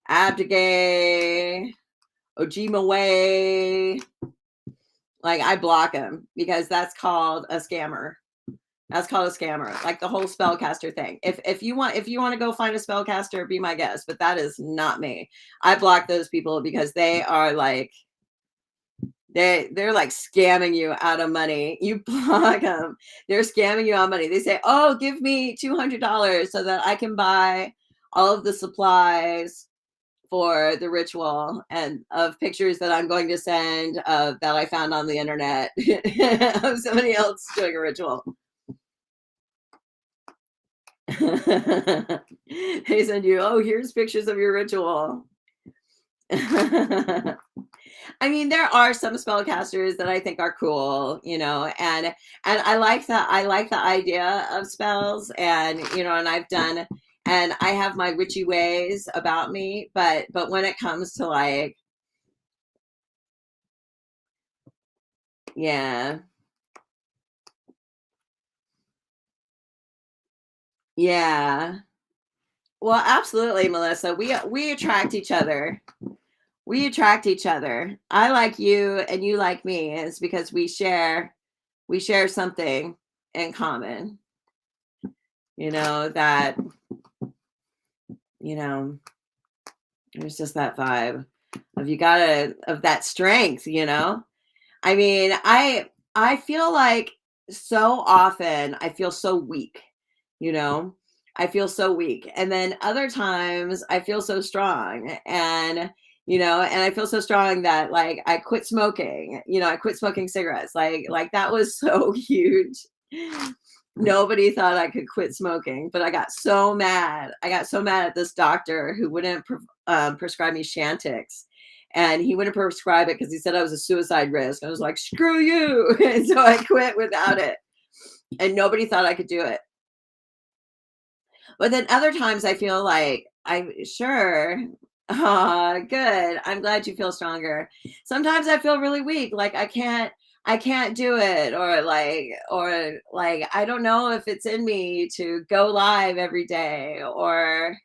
Abdigay Ojima. Like, I block them because that's called a scammer. That's called a scammer. Like the whole spellcaster thing. If you want to go find a spellcaster, be my guest. But that is not me. I block those people because they are like they're like scamming you out of money. You block them. They're scamming you out of money. They say, "Oh, give me $200 so that I can buy all of the supplies for the ritual and of pictures that I'm going to send that I found on the internet of somebody else doing a ritual." They send you, "Oh, here's pictures of your ritual." I mean, there are some spellcasters that I think are cool, you know, and I like that. I like the idea of spells, and you know, and I've done, and I have my witchy ways about me, but when it comes to like, yeah, yeah, well, absolutely, Melissa. We attract each other. We attract each other. I like you, and you like me. It's because we share something in common, you know, that, you know, there's just that vibe of you gotta of that strength, you know. I mean, I feel like so often I feel so weak, you know. I feel so weak, and then other times I feel so strong, and you know, and I feel so strong that like I quit smoking, you know, I quit smoking cigarettes. Like that was so huge. Nobody thought I could quit smoking, but I got so mad. I got so mad at this doctor who wouldn't prescribe me Chantix. And he wouldn't prescribe it because he said I was a suicide risk. I was like, screw you. And so I quit without it. And nobody thought I could do it. But then other times I feel like I sure. Good. I'm glad you feel stronger. Sometimes I feel really weak, like I can't do it, or like I don't know if it's in me to go live every day, or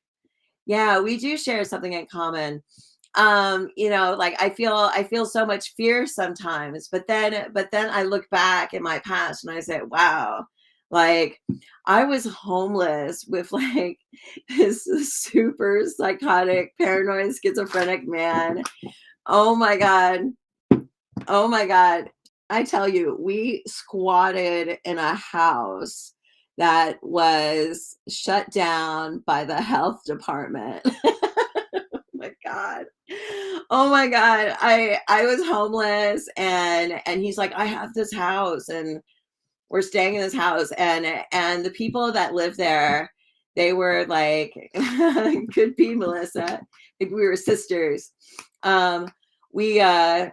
yeah, we do share something in common. You know, like I feel so much fear sometimes, but then I look back in my past and I say, wow, like I was homeless with like this super psychotic, paranoid, schizophrenic man. Oh my God. Oh my God. I tell you, we squatted in a house that was shut down by the health department. My God. Oh my God. I was homeless, and he's like, I have this house and we're staying in this house, and the people that live there, they were like could be Melissa. Like we were sisters. We I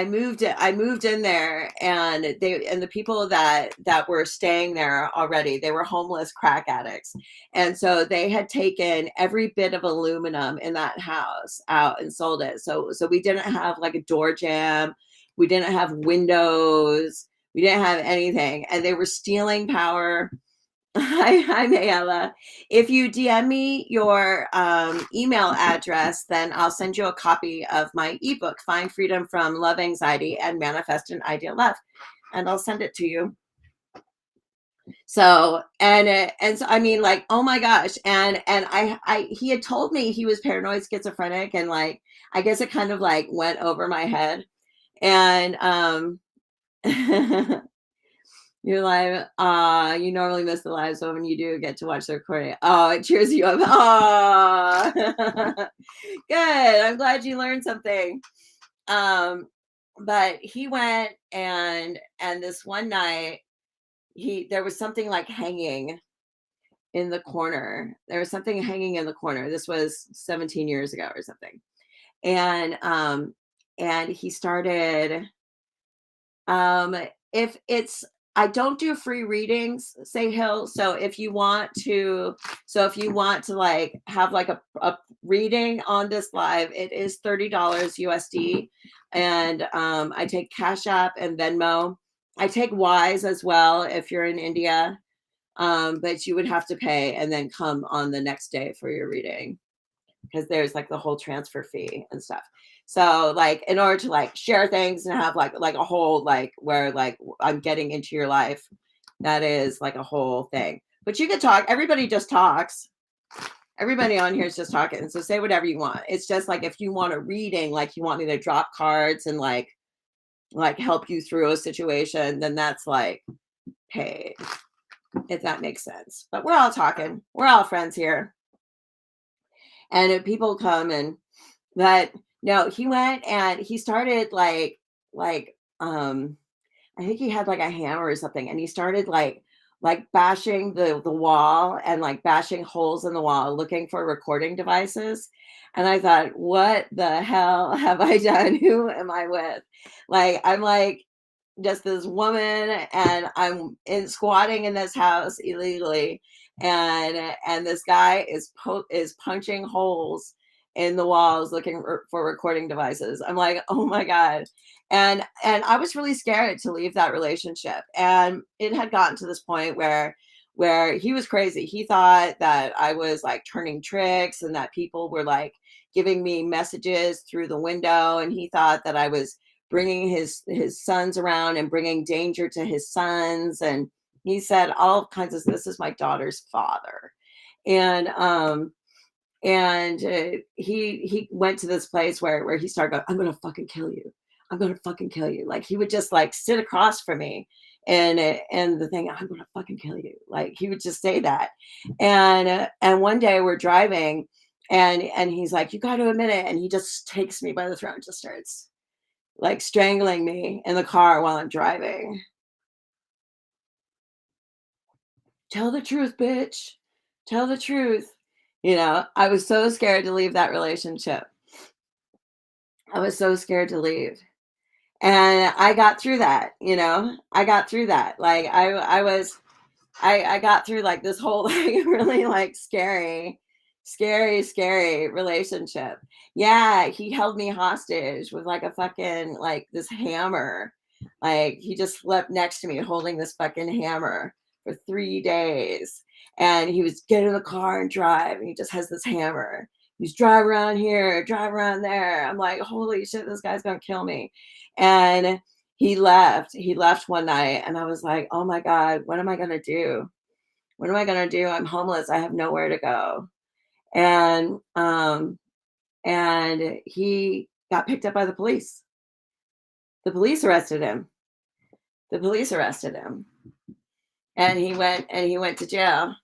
moved in there, and the people that were staying there already, they were homeless crack addicts. And so they had taken every bit of aluminum in that house out and sold it. So we didn't have like a door jamb, we didn't have windows, we didn't have anything, and they were stealing power. Hi, Mayella. If you DM me your email address, then I'll send you a copy of my ebook, Find Freedom from Love Anxiety and Manifest an Ideal Love, and I'll send it to you. So and so I mean, like, oh my gosh, and I he had told me he was paranoid schizophrenic, and like I guess it kind of like went over my head, and you're like, you normally miss the live, so when you do get to watch the recording, oh, it cheers you up. Oh, good. I'm glad you learned something. Um, but he went, and this one night, he there was something like hanging in the corner. There was something hanging in the corner. This was 17 years ago or something. And and he started, um if it's I don't do free readings, say Hill. So if you want to like have like a reading on this live, it is $30 USD. And I take Cash App and Venmo. I take Wise as well if you're in India. But you would have to pay and then come on the next day for your reading, because there's like the whole transfer fee and stuff. So like in order to like share things and have like a whole like where like I'm getting into your life, that is like a whole thing. But you can talk. Everybody just talks. Everybody on here is just talking. So say whatever you want. It's just like if you want a reading, like you want me to drop cards and like help you through a situation, then that's like paid, if that makes sense. But we're all talking. We're all friends here. And if people come and but no, he went and he started like I think he had like a hammer or something, and he started like bashing the wall and like bashing holes in the wall looking for recording devices. And I thought, what the hell have I done? Who am I with? Like I'm like just this woman, and I'm in squatting in this house illegally, and this guy is punching holes in the walls looking for recording devices. I'm like, oh my god. And I was really scared to leave that relationship, and it had gotten to this point where he was crazy. He thought that I was like turning tricks and that people were like giving me messages through the window, and he thought that I was bringing his sons around and bringing danger to his sons. And he said all kinds of, this is my daughter's father. And he went to this place where he started going, I'm gonna fucking kill you, I'm gonna fucking kill you. Like he would just like sit across from me, and the thing, I'm gonna fucking kill you, like he would just say that. And one day we're driving, and he's like, you got to admit it. And he just takes me by the throat and just starts like strangling me in the car while I'm driving. Tell the truth, bitch. Tell the truth. I was so scared to leave that relationship. I was so scared to leave. And I got through that. I got through that. Like I got through like this whole like really like scary relationship. Yeah, he held me hostage with like a fucking like this hammer. Like he just slept next to me holding this fucking hammer for 3 days. And he was get in the car and drive, and he just has this hammer. He's drive around here, drive around there. I'm like, holy shit, this guy's gonna kill me. And he left. He left one night, and I was like, oh my God, what am I gonna do? What am I gonna do? I'm homeless. I have nowhere to go. And he got picked up by the police. The police arrested him. The police arrested him. And he went to jail.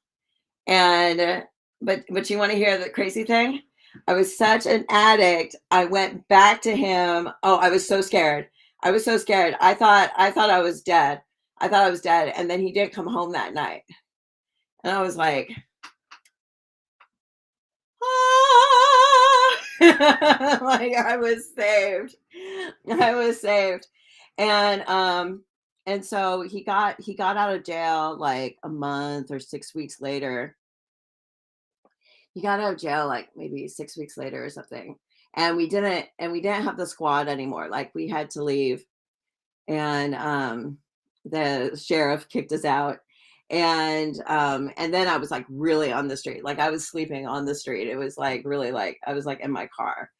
And but you want to hear the crazy thing? I was such an addict. I went back to him. Oh, I was so scared. I was so scared. I thought I was dead. I thought I was dead. And then he did come home that night. And I was like, ah! Like I was saved. I was saved. And so he got out of jail like a month or 6 weeks later. He got out of jail like maybe 6 weeks later or something. And we didn't have the squad anymore. Like we had to leave. And the sheriff kicked us out. And then I was like really on the street. Like I was sleeping on the street. It was like really like I was like in my car.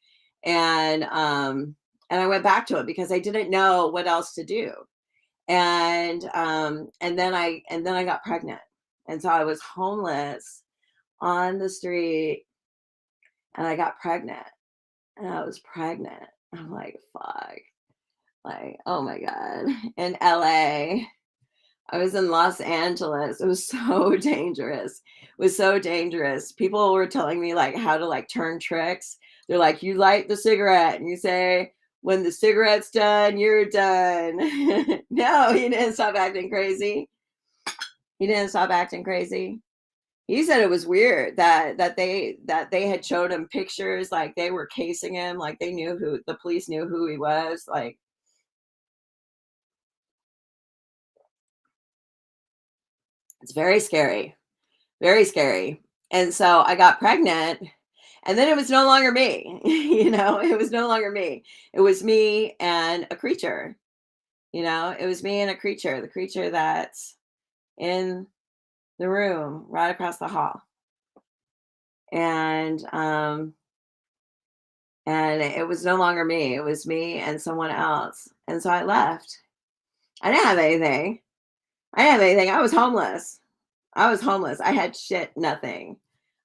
And I went back to it because I didn't know what else to do. And then I got pregnant. And so I was homeless on the street, and I got pregnant. And I was pregnant. I'm like, fuck. Like, oh my God. In LA. I was in Los Angeles. It was so dangerous. It was so dangerous. People were telling me like how to like turn tricks. They're like, you light the cigarette and you say, when the cigarette's done, you're done. No, he didn't stop acting crazy. He didn't stop acting crazy. He said it was weird that they had showed him pictures, like they were casing him, like they knew who the police knew who he was. Like it's very scary, very scary. And so I got pregnant, and then it was no longer me. It was no longer me. It was me and a creature. It was me and a creature, the creature that's in the room right across the hall. And it was no longer me. It was me and someone else. And so I left. I didn't have anything. I didn't have anything. I was homeless. I was homeless. I had shit, nothing.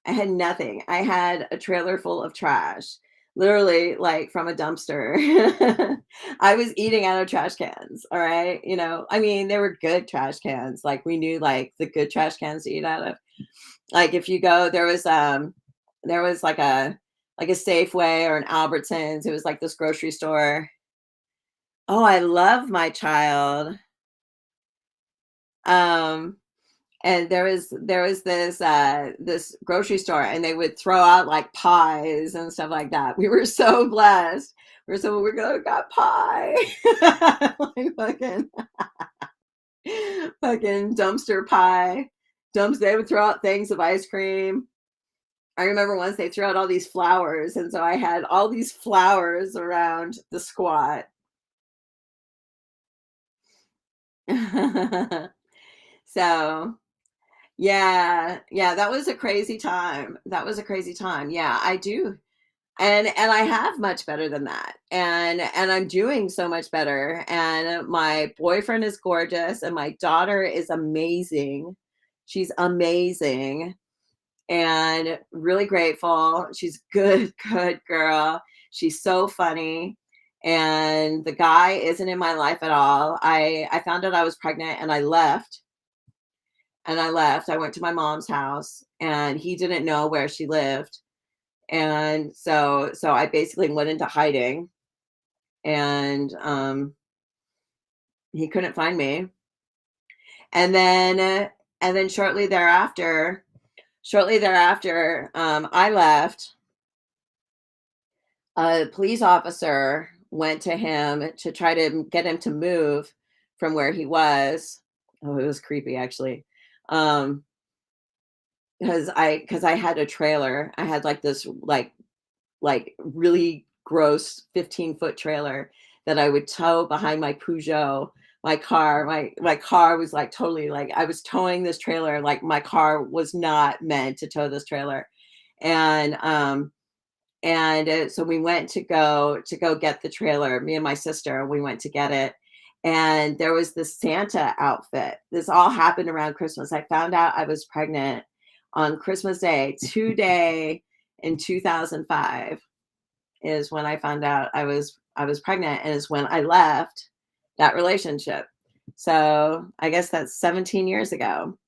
I had nothing. I had a trailer full of trash, literally like from a dumpster. I was eating out of trash cans. All right. I mean, they were good trash cans. Like we knew like the good trash cans to eat out of. Like if you go, there was like a Safeway or an Albertsons. It was like this grocery store. Oh, I love my child. Um, and there was this grocery store, and they would throw out like pies and stuff like that. We were so blessed. We're gonna got pie. Like fucking dumpster pie. They would throw out things of ice cream. I remember once they threw out all these flowers, and so I had all these flowers around the squat. So yeah, yeah, that was a crazy time. That was a crazy time. Yeah, I do. And I have much better than that. And I'm doing so much better. And my boyfriend is gorgeous, and my daughter is amazing. She's amazing and really grateful. She's good, good girl. She's so funny. And the guy isn't in my life at all. I found out I was pregnant, and I left. I went to my mom's house, and he didn't know where she lived. And so I basically went into hiding, and he couldn't find me. And then shortly thereafter, I left. A police officer went to him to try to get him to move from where he was. Oh, it was creepy actually. Um, because I had a trailer. I had like this like really gross 15-foot trailer that I would tow behind my Peugeot, my car. My car was like totally like I was towing this trailer like my car was not meant to tow this trailer. And so we went to go get the trailer. Me and my sister, we went to get it. And there was this Santa outfit. This all happened around Christmas. I found out I was pregnant on Christmas Day, today in 2005 is when I found out I was pregnant, and is when I left that relationship. So I guess that's 17 years ago.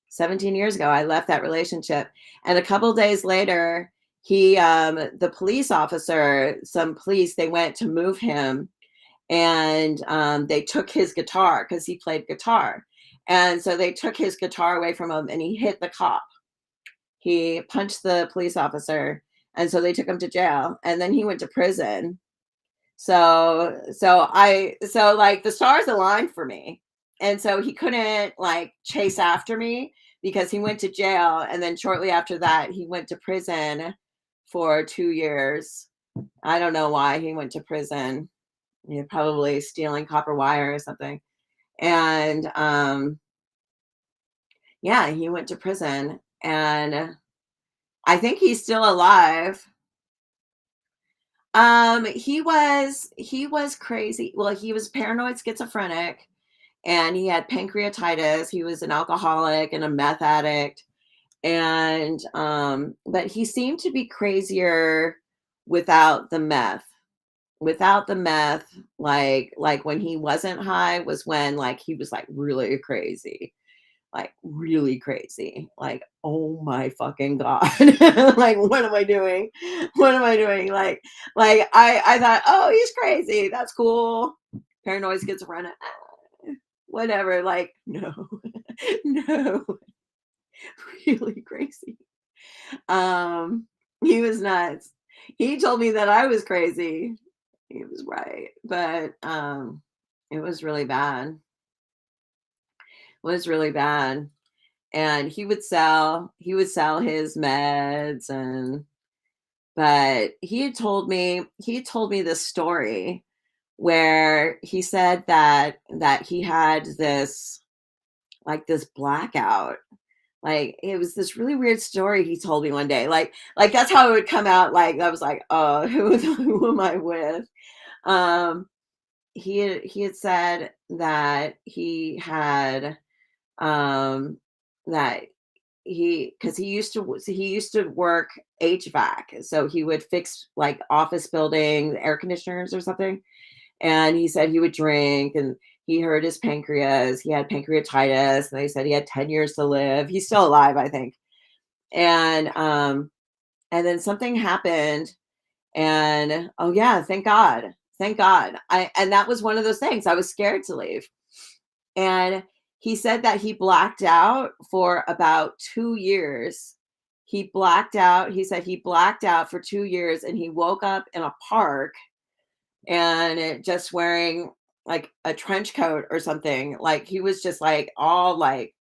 17 years ago, I left that relationship. And a couple days later, the police officer, some police, they went to move him, and they took his guitar because he played guitar. And so they took his guitar away from him, and he hit the cop. He punched the police officer, and so they took him to jail, and then he went to prison. So like the stars aligned for me. And so he couldn't like chase after me because he went to jail, and then shortly after that he went to prison for 2 years. I don't know why he went to prison. Probably stealing copper wire or something. And yeah, he went to prison, and I think he's still alive. He was crazy. Well, he was paranoid schizophrenic, and he had pancreatitis. He was an alcoholic and a meth addict. And but he seemed to be crazier without the meth. Without the meth, like when he wasn't high was when like he was like really crazy. like really crazy. Like, oh my fucking God. Like, what am I doing? What am I doing? I thought, oh, he's crazy. That's cool. Paranoid schizophrenic. Whatever. Like, no, no, really crazy. Um, he was nuts. He told me that I was crazy. He was right. But it was really bad. It was really bad. And he would sell his meds, and but he had told me this story where he said that he had this, like, this blackout. Like, it was this really weird story he told me one day. Like that's how it would come out. Like, I was like, oh, who am I with? Um, he had said that he had um that because he used to work HVAC, so he would fix like office building air conditioners or something. And he said he would drink, and he hurt his pancreas. He had pancreatitis, and they said he had 10 years to live. He's still alive, I think. And then something happened, and oh yeah, thank God. Thank God. And that was one of those things. I was scared to leave. And he said that he blacked out for about 2 years. He blacked out. He said he blacked out for 2 years, and he woke up in a park, and just wearing like a trench coat or something. Like, he was just like all like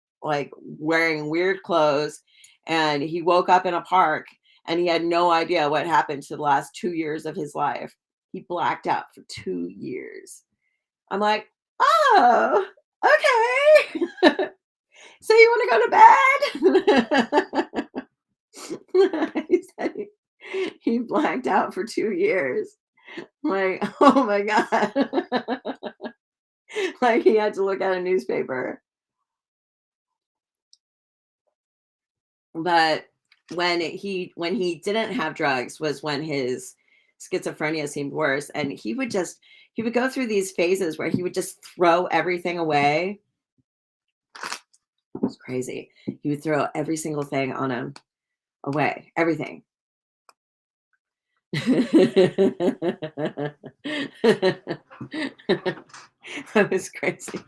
wearing weird clothes, and he woke up in a park, and he had no idea what happened to the last 2 years of his life. He blacked out for 2 years. I'm like, "Oh, okay." So you want to go to bed? He said he blacked out for 2 years. Like, oh my God. Like, he had to look at a newspaper. But when he didn't have drugs was when his schizophrenia seemed worse, and he would go through these phases where he would just throw everything away. It was crazy. He would throw every single thing on him away, everything. That was crazy.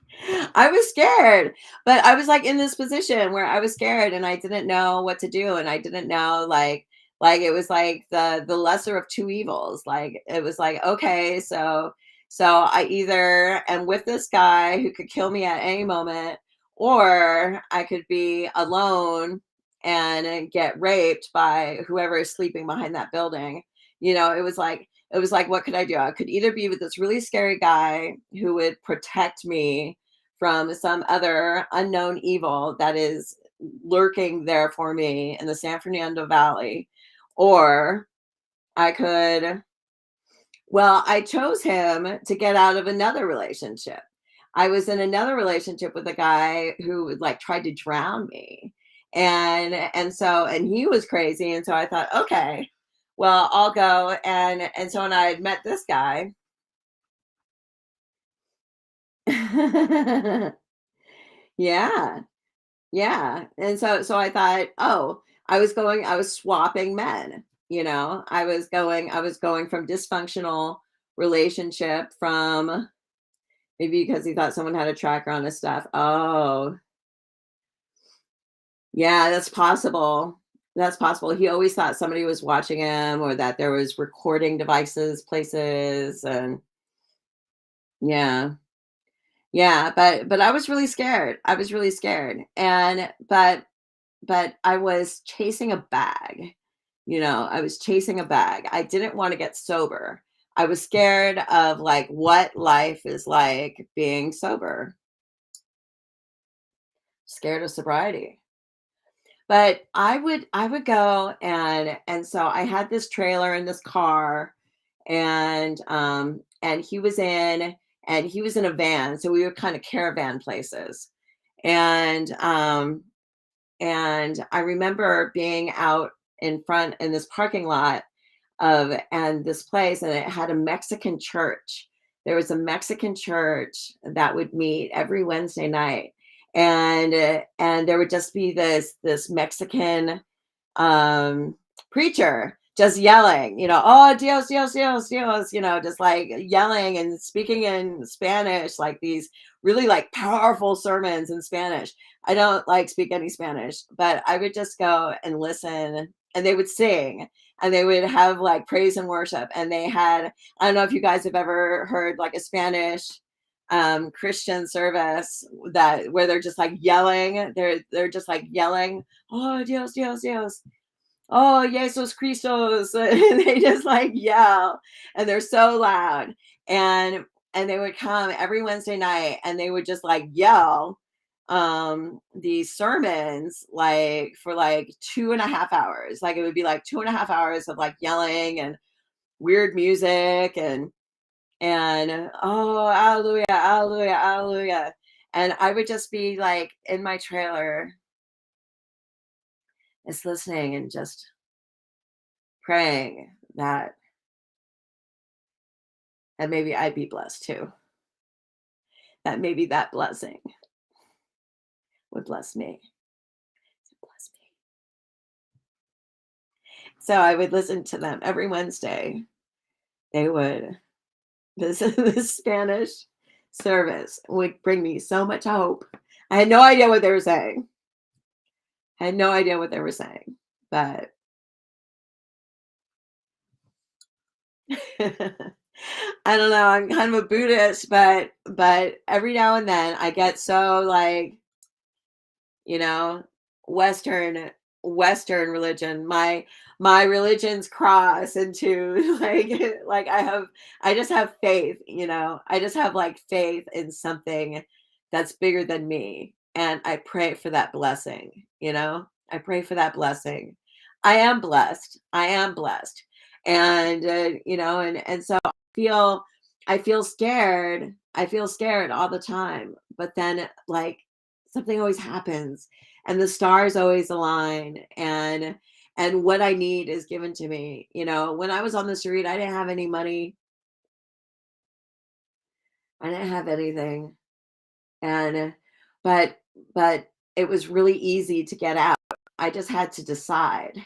I was scared, but I was like in this position where I was scared, and I didn't know what to do, and I didn't know, like it was like the lesser of two evils. Like, it was like, okay, so I either am with this guy who could kill me at any moment, or I could be alone and get raped by whoever is sleeping behind that building. It was like, what could I do? I could either be with this really scary guy who would protect me from some other unknown evil that is lurking there for me in the San Fernando Valley, or I could, well, I chose him to get out of another relationship. I was in another relationship with a guy who like tried to drown me. And he was crazy. And so I thought, okay, well, I'll go. And so when I had met this guy, yeah, yeah. And so I thought, oh, I was swapping men. I was going from dysfunctional relationship, from maybe because he thought someone had a tracker on his stuff. Oh, yeah, that's possible. That's possible. He always thought somebody was watching him, or that there was recording devices places. And yeah. Yeah, but I was really scared. I was really scared. But I was chasing a bag. I was chasing a bag. I didn't want to get sober. I was scared of like what life is like being sober, scared of sobriety. But I would go, and so I had this trailer in this car, and he was in a van, so we would kind of caravan places. And I remember being out in front in this parking lot and this place, and it had a Mexican church. There was a Mexican church that would meet every Wednesday night. And there would just be this Mexican preacher just yelling, oh, Dios, Dios, Dios, Dios, just like yelling and speaking in Spanish, like these really like powerful sermons in Spanish. I don't like speak any Spanish, but I would just go and listen, and they would sing, and they would have like praise and worship. And they had, I don't know if you guys have ever heard like a Spanish Christian service that where they're just like yelling, they're just like yelling, oh, Dios, Dios, Dios, oh, Jesus Christos. And they just like yell, and they're so loud. And they would come every Wednesday night, and they would just like yell these sermons like for like 2.5 hours. Like it would be like 2.5 hours of like yelling and weird music, and oh, hallelujah, hallelujah, hallelujah. And I would just be like in my trailer, just listening and just praying that maybe I'd be blessed too. That maybe that blessing would bless me. Bless me. So I would listen to them every Wednesday. They would this Spanish service would bring me so much hope. I had no idea what they were saying. I had no idea what they were saying, but I don't know. I'm kind of a Buddhist, but every now and then I get so like, you know, Western Western religion. My religions cross into like I just have faith. I just have like faith in something that's bigger than me. And I pray for that blessing. I pray for that blessing. I am blessed. I am blessed. And so I feel scared. I feel scared all the time. But then like something always happens, and the stars always align, and what I need is given to me. When I was on the street, I didn't have any money. I didn't have anything. And but but it was really easy to get out. I just had to decide.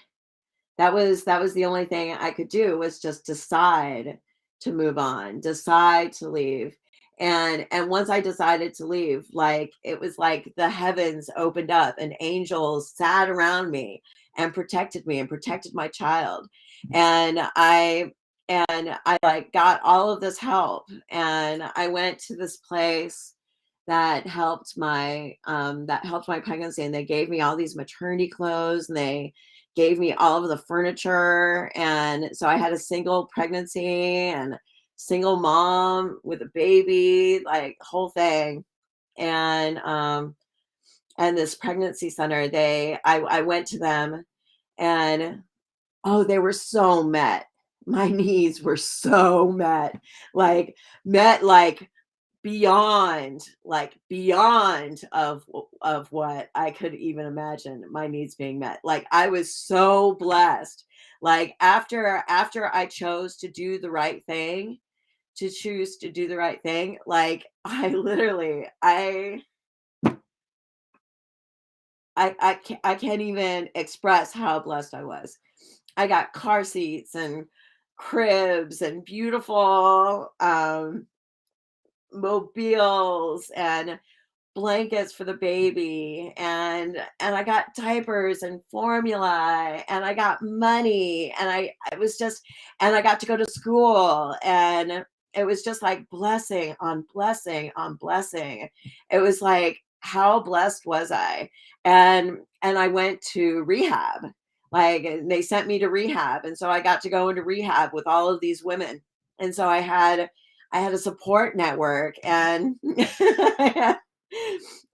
That was the only thing I could do, was just decide to move on, decide to leave. And once I decided to leave, like it was like the heavens opened up and angels sat around me and protected my child. And I like got all of this help, and I went to this place that helped my pregnancy, and they gave me all these maternity clothes, and they gave me all of the furniture. And so I had a single pregnancy and single mom with a baby, like whole thing. And this pregnancy center, I went to them, and oh, they were so met. My needs were so met like beyond of what I could even imagine my needs being met. Like I was so blessed. Like after I chose to do the right thing, to choose to do the right thing, like I literally I can't even express how blessed I was. I got car seats and cribs and beautiful mobiles and blankets for the baby, and I got diapers and formula, and I got money, and I was just, and I got to go to school, and it was just like blessing on blessing on blessing. It was like, how blessed was I? And I went to rehab. Like they sent me to rehab, and so I got to go into rehab with all of these women. And so I had a support network, and I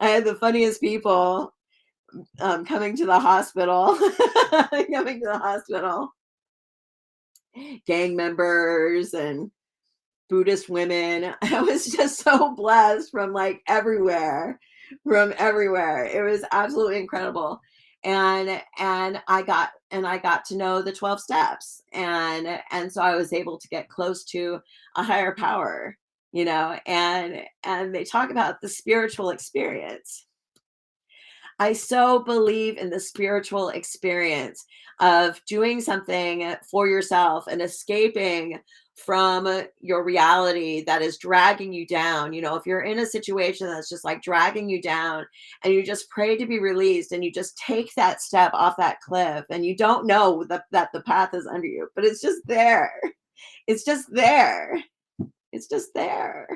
had the funniest people coming to the hospital, coming to the hospital, gang members and Buddhist women. I was just so blessed from like everywhere, from everywhere. It was absolutely incredible. And I got to know the 12 steps, and so I was able to get close to a higher power, and they talk about the spiritual experience. I so believe in the spiritual experience of doing something for yourself and escaping from your reality that is dragging you down. If you're in a situation that's just like dragging you down and you just pray to be released and you just take that step off that cliff and you don't know that the path is under you, but it's just there. It's just there. It's just there.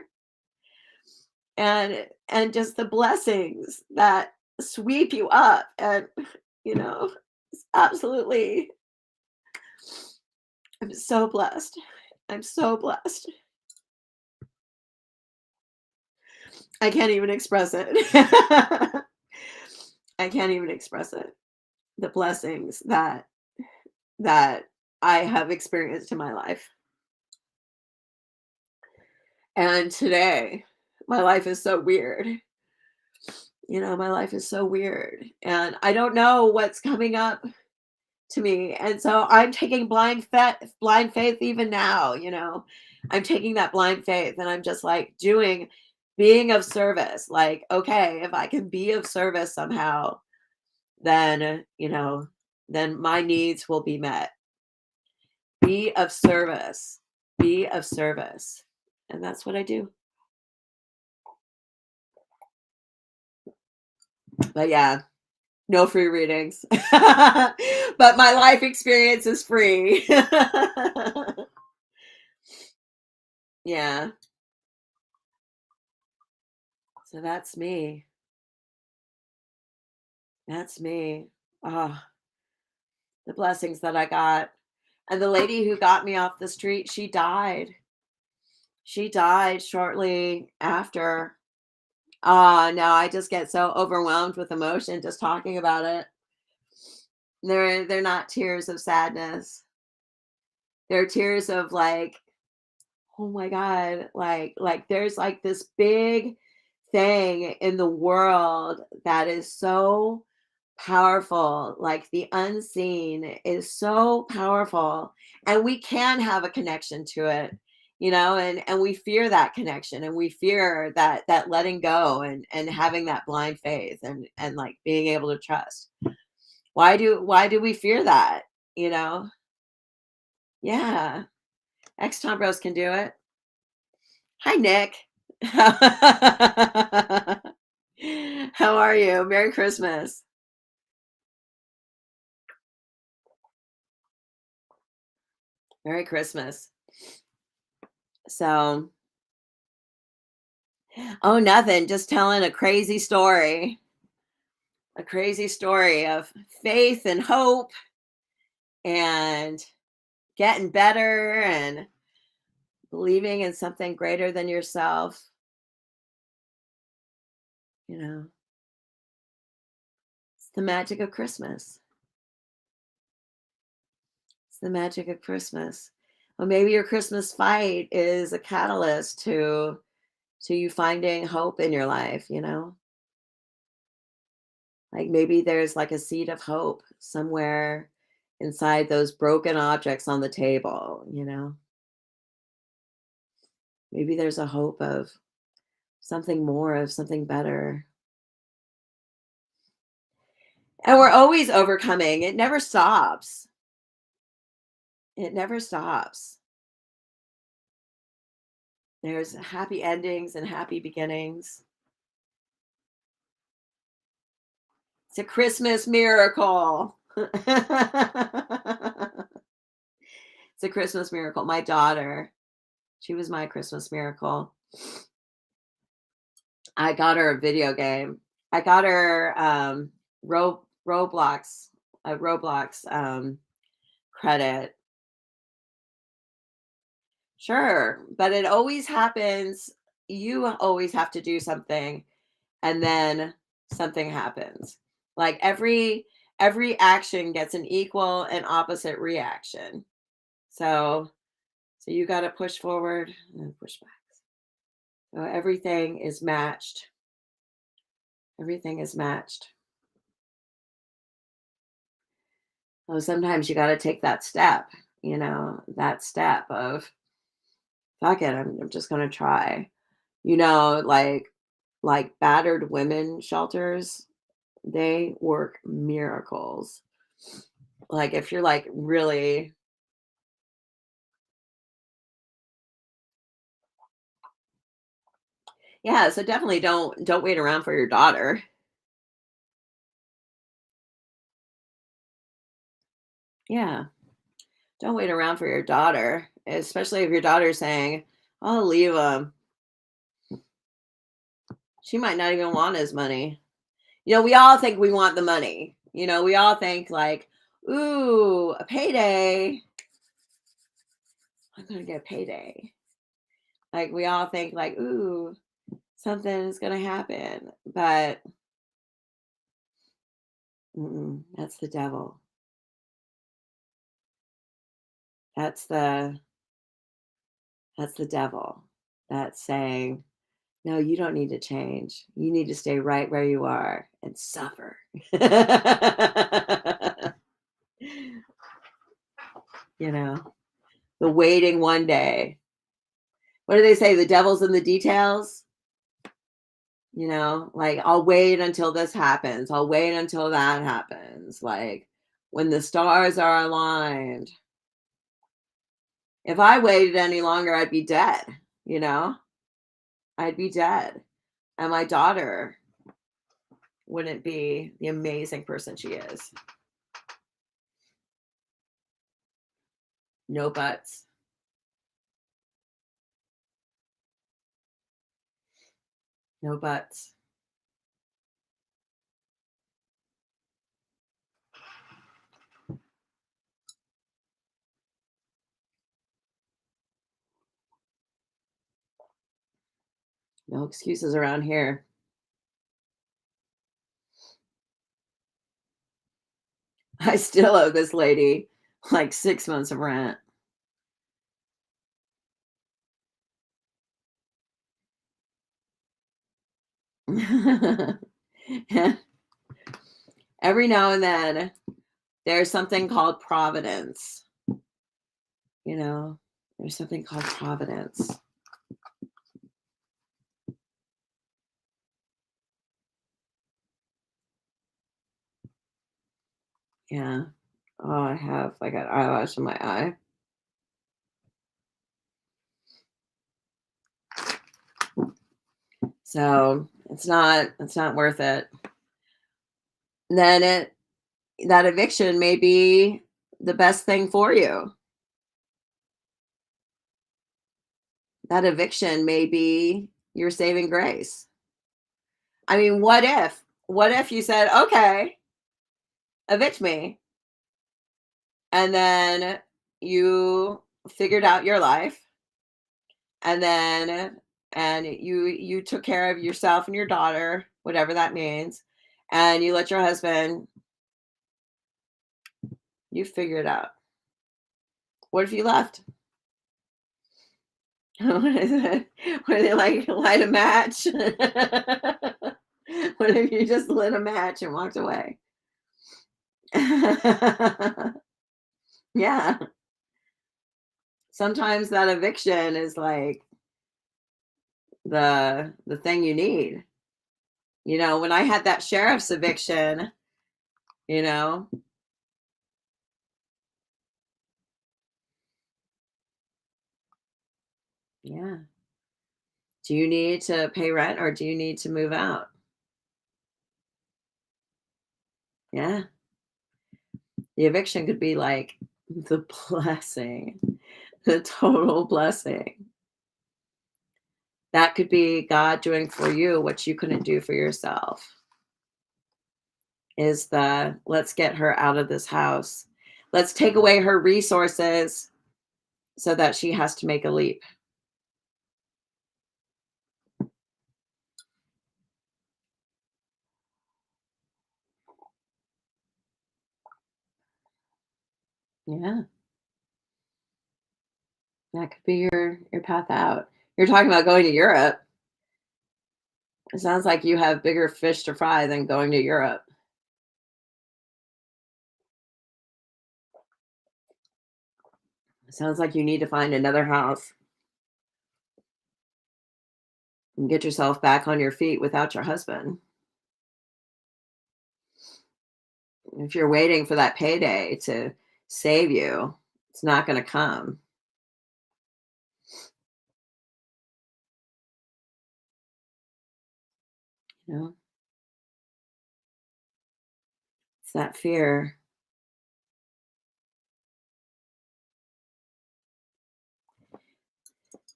And just the blessings that sweep you up and it's absolutely, I'm so blessed. I'm so blessed. I can't even express it. I can't even express it. The blessings that I have experienced in my life. And today, my life is so weird. My life is so weird. And I don't know what's coming up to me. And so I'm taking blind faith even now. I'm taking that blind faith and I'm just like being of service. Like, okay, if I can be of service somehow, then my needs will be met. Be of service. Be of service. And that's what I do. But yeah, no free readings. But my life experience is free. Yeah. So that's me. That's me. Ah, the blessings that I got. And the lady who got me off the street, she died. She died shortly after. Ah, no, I just get so overwhelmed with emotion just talking about it. They're not tears of sadness. They're tears of like, oh my God, like there's like this big thing in the world that is so powerful. Like the unseen is so powerful and we can have a connection to it, and we fear that connection and we fear that letting go and having that blind faith and like being able to trust. Why do we fear that? You know? Yeah. Ex Tom Bros can do it. Hi, Nick. How are you? Merry Christmas. Merry Christmas. So, oh, nothing. Just telling a crazy story. A crazy story of faith and hope and getting better and believing in something greater than yourself. You know, it's the magic of Christmas. It's the magic of Christmas. Well, maybe your Christmas fight is a catalyst to you finding hope in your life. Like maybe there's like a seed of hope somewhere inside those broken objects on the table. Maybe there's a hope of something more, of something better. And we're always overcoming. It never stops. It never stops. There's happy endings and happy beginnings. It's a Christmas miracle. It's a Christmas miracle. My daughter, she was my Christmas miracle. I got her a video game. I got her Roblox, a Roblox credit. Sure, but it always happens. You always have to do something and then something happens. Like every action gets an equal and opposite reaction. So you got to push forward and push back. So everything is matched. Everything is matched. So sometimes you got to take that step of fuck it, I'm just going to try. Like battered women shelters, They work miracles. Like, if you're, like, really yeah, so definitely don't wait around for your daughter. Yeah, don't wait around for your daughter, especially if your daughter's saying, "I'll leave him." She might not even want his money. We all think we want the money. We all think like, "Ooh, a payday. I'm gonna get a payday." Like, we all think like, "Ooh, something's gonna happen." But that's the devil. That's the devil. That's saying, "No, you don't need to change. You need to stay right where you are and suffer." you know, the waiting one day. What do they say? The devil's in the details. Like, I'll wait until this happens. I'll wait until that happens. Like, when the stars are aligned. If I waited any longer, I'd be dead, you know? I'd be dead. And my daughter wouldn't be the amazing person she is. No buts. No buts. No excuses around here. I still owe this lady like 6 months of rent. Every now and then, there's something called providence. You know, there's something called providence. Yeah. Oh, I got eyelash in my eye. So it's not worth it. Then that eviction may be the best thing for you. That eviction may be your saving grace. I mean, what if you said, okay, evict me, and then you figured out your life, and then and you took care of yourself and your daughter, whatever that means, and you let your husband, you figure it out. What if you left? What is it? Where they like light a match? What if you just lit a match and walked away? Yeah. Sometimes that eviction is like the thing you need. When I had that sheriff's eviction, you know, yeah. Do you need to pay rent or do you need to move out? Yeah. The eviction could be like the blessing, the total blessing. That could be God doing for you what you couldn't do for yourself. Is the let's get her out of this house. Let's take away her resources so that she has to make a leap. Yeah, that could be your path out. You're talking about going to Europe. It sounds like you have bigger fish to fry than going to Europe. It sounds like you need to find another house and get yourself back on your feet without your husband. If you're waiting for that payday to save you, it's not going to come. You know, it's that fear.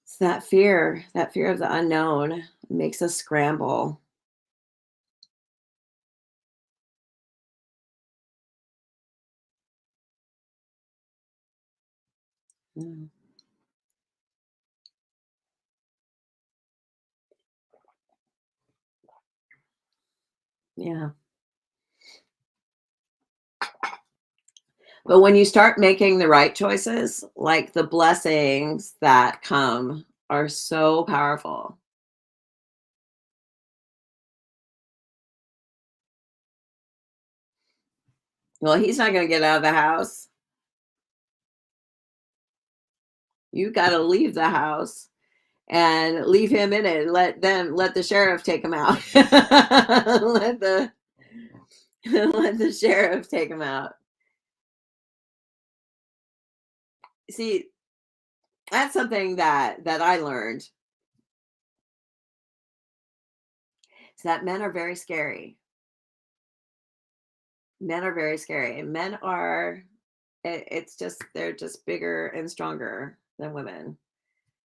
It's that fear of the unknown makes us scramble. Mm, yeah. But when you start making the right choices, like the blessings that come are so powerful. Well, he's not going to get out of the house. You got to leave the house and leave him in it. Let the sheriff take him out. let the let the sheriff take him out. See, that's something that I learned is that men are very scary. Men are very scary. And men are it's just they're just bigger and stronger than women.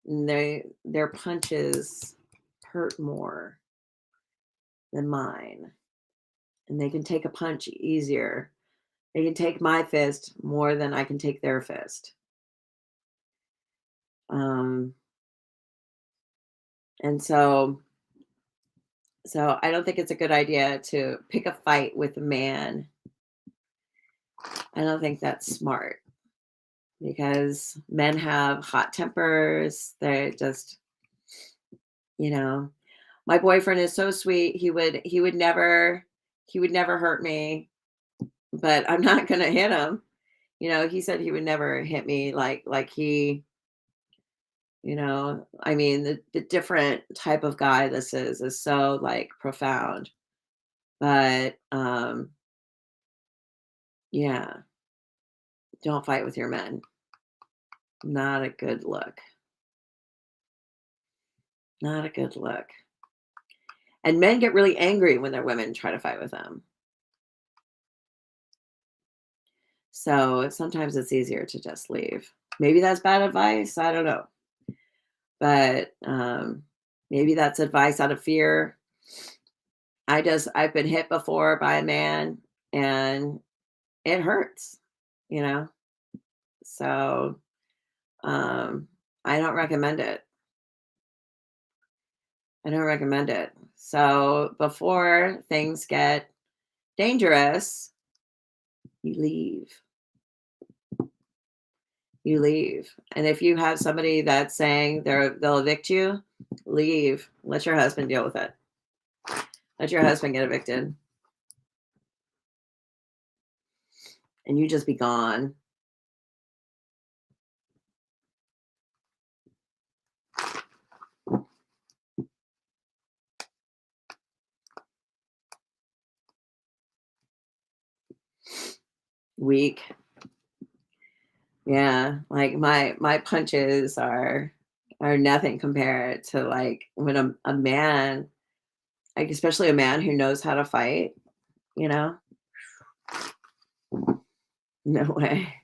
And their punches hurt more than mine. And they can take a punch easier. They can take my fist more than I can take their fist. Um, and so I don't think it's a good idea to pick a fight with a man. I don't think that's smart because men have hot tempers. They're just, you know, my boyfriend is so sweet. He would never hurt me, but I'm not gonna hit him. He said he would never hit me like I mean, the different type of guy this is so like profound. But yeah, don't fight with your men. Not a good look. Not a good look. And men get really angry when their women try to fight with them. So sometimes it's easier to just leave. Maybe that's bad advice. I don't know. But maybe that's advice out of fear. I've been hit before by a man and it hurts, you know? So I don't recommend it. I don't recommend it. So before things get dangerous, you leave. You leave. And if you have somebody that's saying they'll evict you, leave. Let your husband deal with it. Let your husband get evicted. And you just be gone. Weak. Yeah. Like my punches are nothing compared to like when a man, like especially a man who knows how to fight, you know? No way.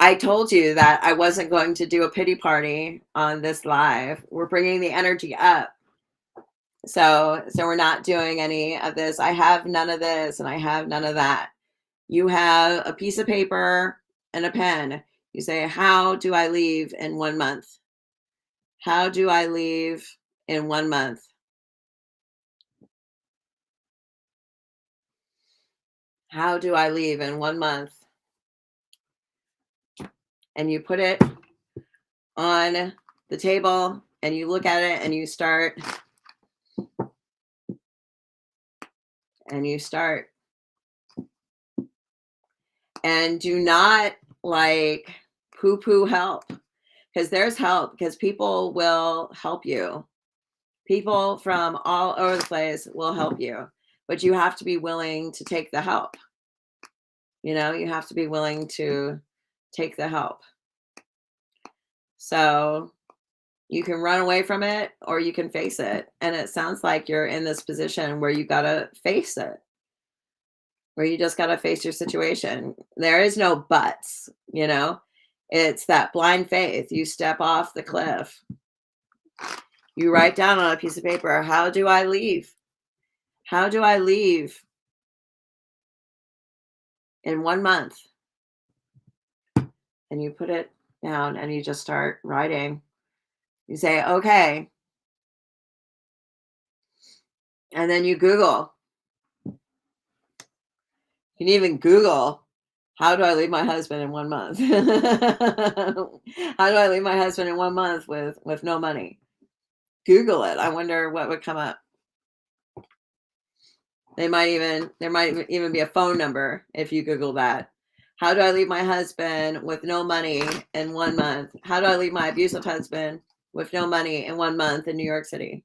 I told you that I wasn't going to do a pity party on this live. We're bringing the energy up. So we're not doing any of this. I have none of this and I have none of that. You have a piece of paper and a pen. You say, "How do I leave in 1 month? How do I leave in 1 month? How do I leave in 1 month?" And you put it on the table and you look at it and you start and do not like poo poo help because there's help because people will help you. People from all over the place will help you, but you have to be willing to take the help. You have to be willing to take the help. So you can run away from it or you can face it. And it sounds like you're in this position where you got to face it, where you just got to face your situation. There is no buts. It's that blind faith. You step off the cliff. You write down on a piece of paper, how do I leave? How do I leave in 1 month? And you put it down and you just start writing. You say, okay. And then you Google. You can even Google, how do I leave my husband in 1 month? How do I leave my husband in 1 month with no money? Google it. I wonder what would come up. There might even be a phone number if you Google that. How do I leave my husband with no money in 1 month? How do I leave my abusive husband with no money in 1 month in New York City?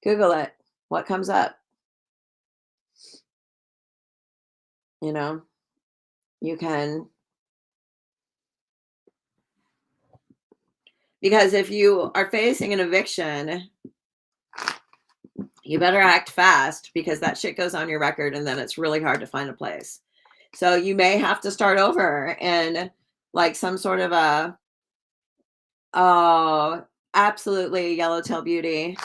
Google it. What comes up? You can, because if you are facing an eviction, you better act fast because that shit goes on your record and then it's really hard to find a place. So you may have to start over and like some sort of oh, absolutely, Yellowtail Beauty.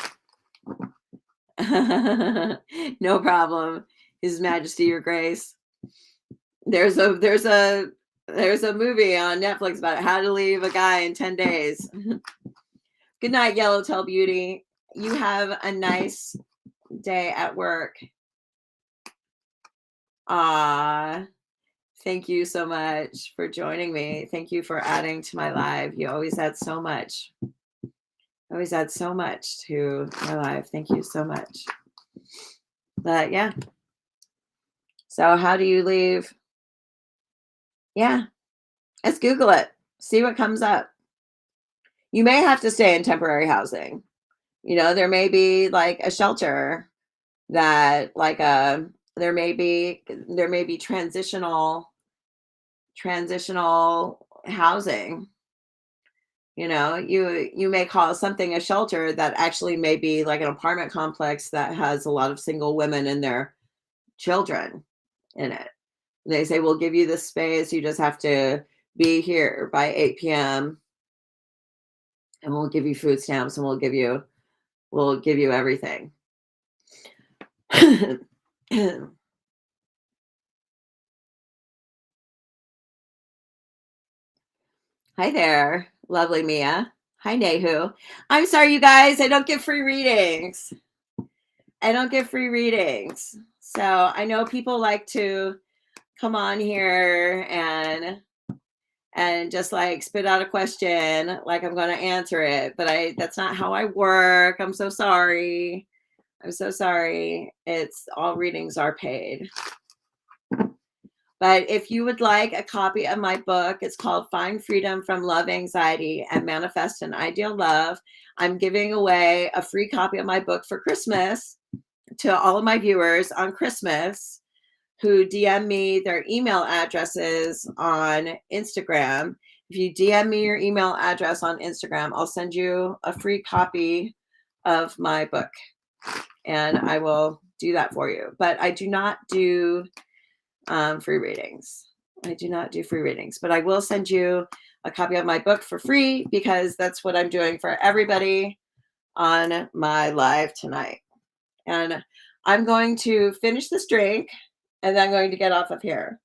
No problem. His Majesty, Your Grace. There's a movie on Netflix about how to leave a guy in 10 days. Good night, Yellowtail Beauty. You have a nice day at work. Thank you so much for joining me. Thank you for adding to my life. You always add so much. Always add so much to my life. Thank you so much. But yeah. So how do you leave? Yeah. Let's Google it. See what comes up. You may have to stay in temporary housing. There may be like a shelter that like there may be transitional housing. You may call something a shelter that actually may be like an apartment complex that has a lot of single women and their children in it. They say, we'll give you this space. You just have to be here by 8 p.m. and we'll give you food stamps and we'll give you everything. Hi there, lovely Mia. Hi, Nehu. I'm sorry, you guys. I don't give free readings. So I know people like to come on here and just like spit out a question like I'm going to answer it, but that's not how I work. I'm so sorry. It's all readings are paid. But if you would like a copy of my book, it's called Find Freedom from Love, Anxiety, and Manifest an Ideal Love. I'm giving away a free copy of my book for Christmas to all of my viewers on Christmas who DM me their email addresses on Instagram. If you DM me your email address on Instagram, I'll send you a free copy of my book and I will do that for you. But I do not do free readings. But I will send you a copy of my book for free because that's what I'm doing for everybody on my live tonight. And I'm going to finish this drink and then I'm going to get off of here.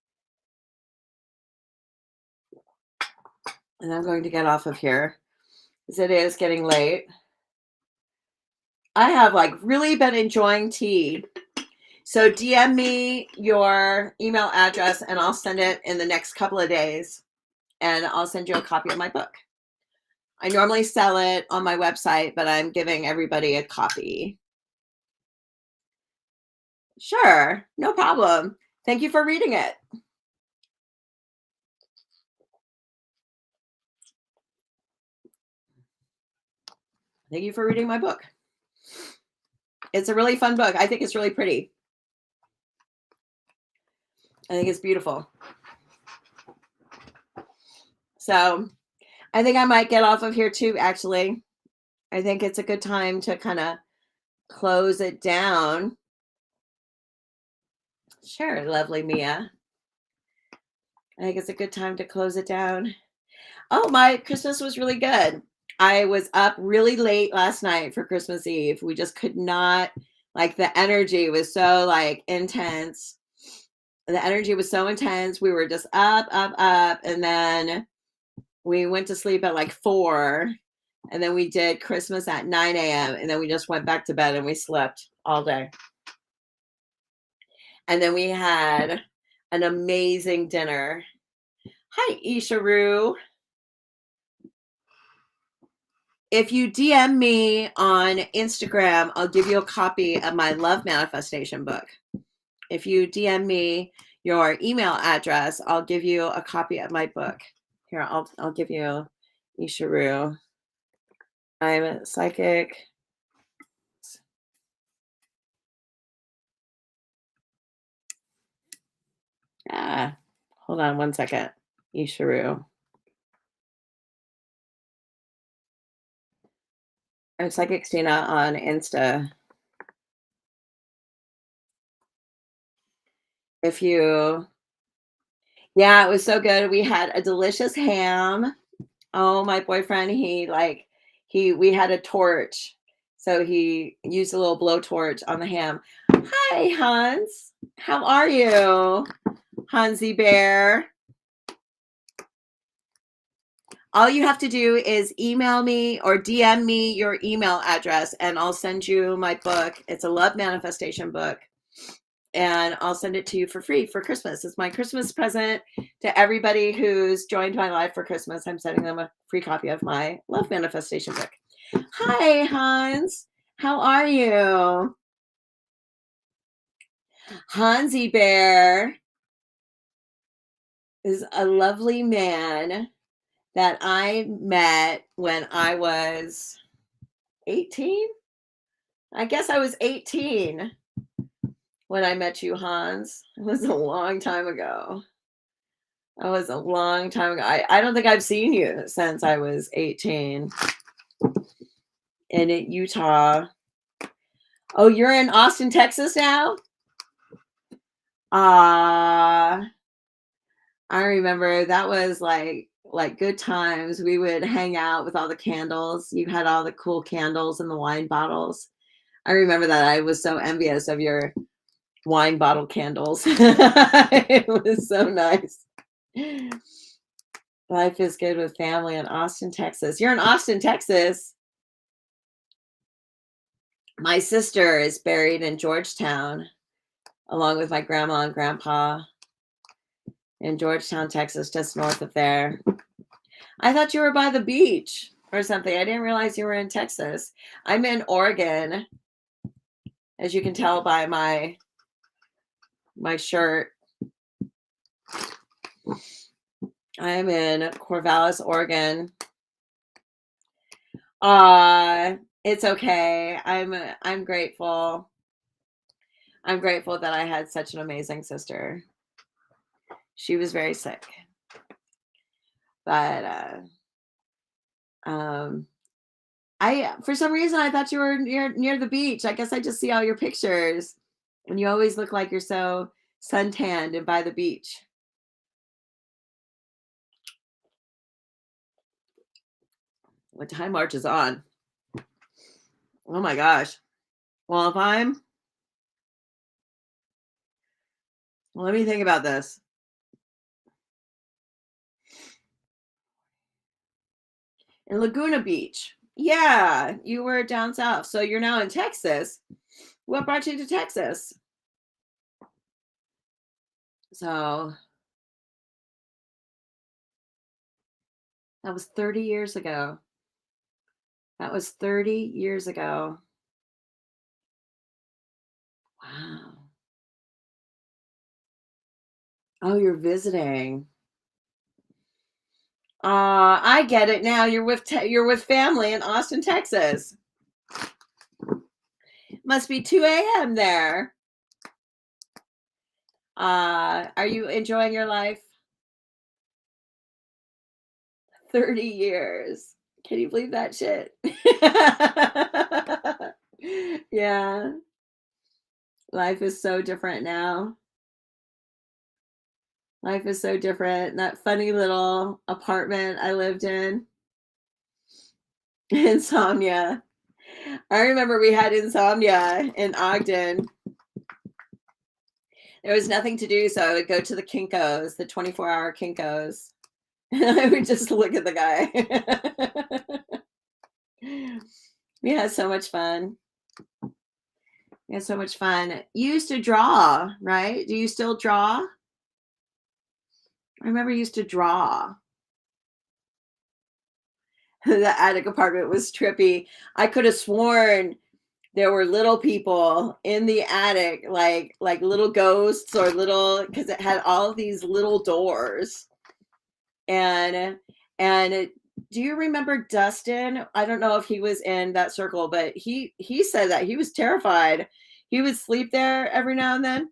Because it is getting late. I have like really been enjoying tea. So DM me your email address and I'll send it in the next couple of days and I'll send you a copy of my book. I normally sell it on my website, but I'm giving everybody a copy. Sure, no problem. Thank you for reading it. Thank you for reading my book. It's a really fun book. I think it's really pretty. I think it's beautiful. So I think I might get off of here too, actually. I think it's a good time to kind of close it down. Sure, lovely Mia. I think it's a good time to close it down. Oh, my Christmas was really good. I was up really late last night for Christmas Eve. We just could not, like, the energy was so like intense. The energy was so intense. We were just up, and then we went to sleep at like 4, and then we did Christmas at 9 a.m. and then we just went back to bed and we slept all day. And then we had an amazing dinner. Hi, Isharu. If you DM me on Instagram, I'll give you a copy of my Love Manifestation book. If you DM me your email address, I'll give you a copy of my book. Here, I'll give you Isharu. I'm a psychic. Hold on one second. Isharu. I'm Psychic Stina on Insta. If you, yeah, it was so good. We had a delicious ham. Oh, my boyfriend, we had a torch. So he used a little blowtorch on the ham. Hi, Hans. How are you, Hansi Bear? All you have to do is email me or DM me your email address and I'll send you my book. It's a love manifestation book. And I'll send it to you for free for Christmas. It's my Christmas present to everybody who's joined my live for Christmas. I'm sending them a free copy of my love manifestation book. Hi, Hans. How are you? Hansi Bear is a lovely man that I met when I was 18. I guess I was 18 when I met you, Hans. It was a long time ago. That was a long time ago. I don't think I've seen you since I was 18 in Utah. Oh, you're in Austin, Texas now? I remember that was like good times. We would hang out with all the candles. You had all the cool candles and the wine bottles. I remember that. I was so envious of your wine bottle candles. It was so nice. Life is good with family in Austin, Texas. You're in Austin, Texas. My sister is buried in Georgetown, along with my grandma and grandpa in Georgetown, Texas, just north of there. I thought you were by the beach or something. I didn't realize you were in Texas. I'm in Oregon, as you can tell by my shirt. I'm in Corvallis, Oregon. It's okay. I'm grateful. I'm grateful that I had such an amazing sister. She was very sick. But for some reason I thought you were near the beach. I guess I just see all your pictures and you always look like you're so suntanned and by the beach. What time march is on? Oh my gosh. Well, let me think about this. In Laguna Beach. Yeah, you were down south. So you're now in Texas. What brought you to Texas? So that was 30 years ago. That was 30 years ago. Wow. Oh, you're visiting. I get it now. You're with family in Austin, Texas. Must be 2 a.m. there. Are you enjoying your life? 30 years. Can you believe that shit? Yeah. Life is so different now. Life is so different. That funny little apartment I lived in, insomnia. I remember we had insomnia in Ogden. There was nothing to do, so I would go to the Kinko's, the 24-hour Kinko's, and I would just look at the guy. We had so much fun. We had so much fun. You used to draw, right? Do you still draw? I remember you used to draw. The attic apartment was trippy. I could have sworn there were little people in the attic, like little ghosts or little, because it had all of these little doors. And do you remember Dustin? I don't know if he was in that circle, but he said that he was terrified. He would sleep there every now and then,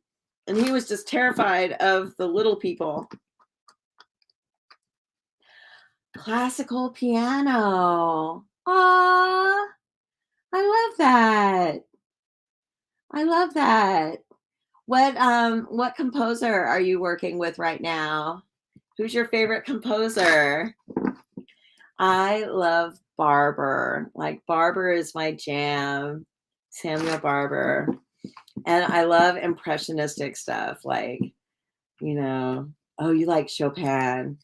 and he was just terrified of the little people. Classical piano. Ah, I love that. I love that. What composer are you working with right now? Who's your favorite composer? I love Barber. Like Barber is my jam. Samuel Barber. And I love impressionistic stuff like, oh, you like Chopin.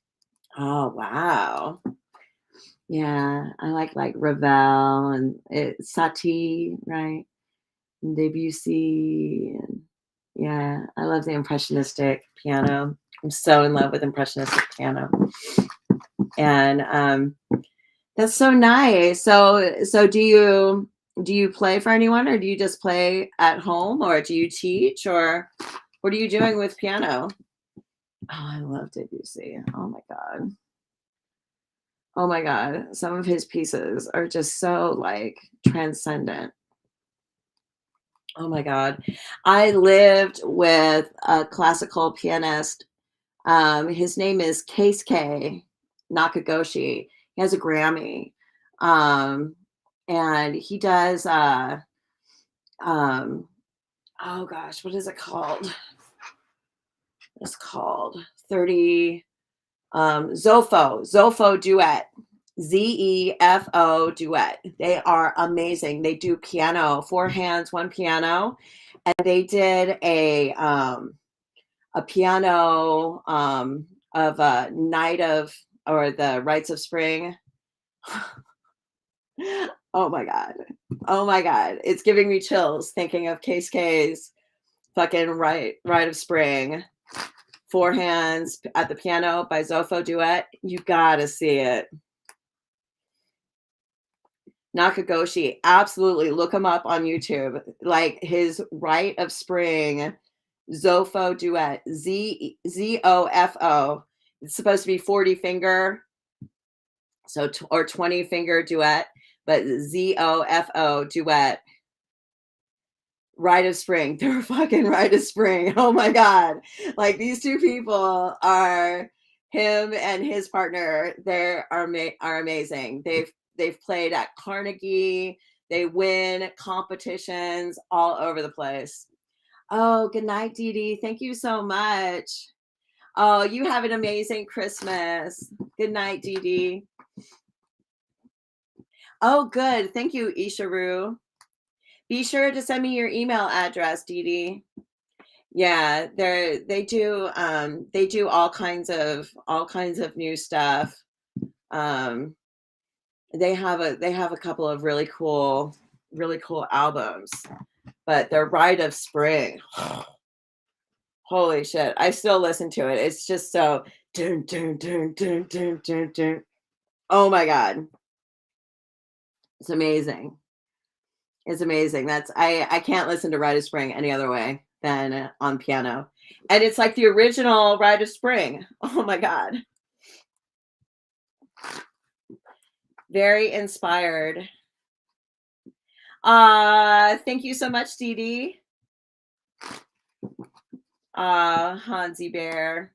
Oh, wow. Yeah, I like Ravel and Satie, right? And Debussy. And yeah, I love the impressionistic piano. I'm so in love with impressionistic piano. And that's so nice. So do you play for anyone, or do you just play at home, or do you teach, or what are you doing with piano? Oh, I love Debussy. Oh my God. Oh my God. Some of his pieces are just so like transcendent. Oh my God. I lived with a classical pianist. His name is Keisuke Nakagoshi. He has a Grammy. Um, and he does um oh gosh, what is it called? It's called 30 Zofo duet. Zefo duet. They are amazing. They do piano, four hands, one piano, and they did a piano of a night of, or the Rites of Spring. Oh my God. Oh my God. It's giving me chills thinking of Keisuke's fucking Rite of Spring. Four hands at the piano by Zofo duet. You gotta see it. Nakagoshi, absolutely look him up on YouTube. Like his Rite of Spring Zofo duet, Zofo. It's supposed to be 40 finger, so or 20 finger duet, but Zofo duet. Rite of Spring, they're fucking Rite of Spring. Oh my God, like these two people are, him and his partner. They are amazing. They've played at Carnegie. They win competitions all over the place. Oh, good night, Dee Dee. Thank you so much. Oh, you have an amazing Christmas. Good night, Dee Dee. Oh, good. Thank you, Isharu. Be sure to send me your email address, Dee Dee. Yeah, they do all kinds of new stuff. They have a couple of really cool albums, but their Rite of Spring. Holy shit. I still listen to it. It's just so dun, dun, dun, dun, dun, dun, dun. Oh my God. It's amazing. It's amazing. I can't listen to Rite of Spring any other way than on piano. And it's like the original Rite of Spring. Oh my God. Very inspired. Thank you so much, Dee Dee. Hansi Bear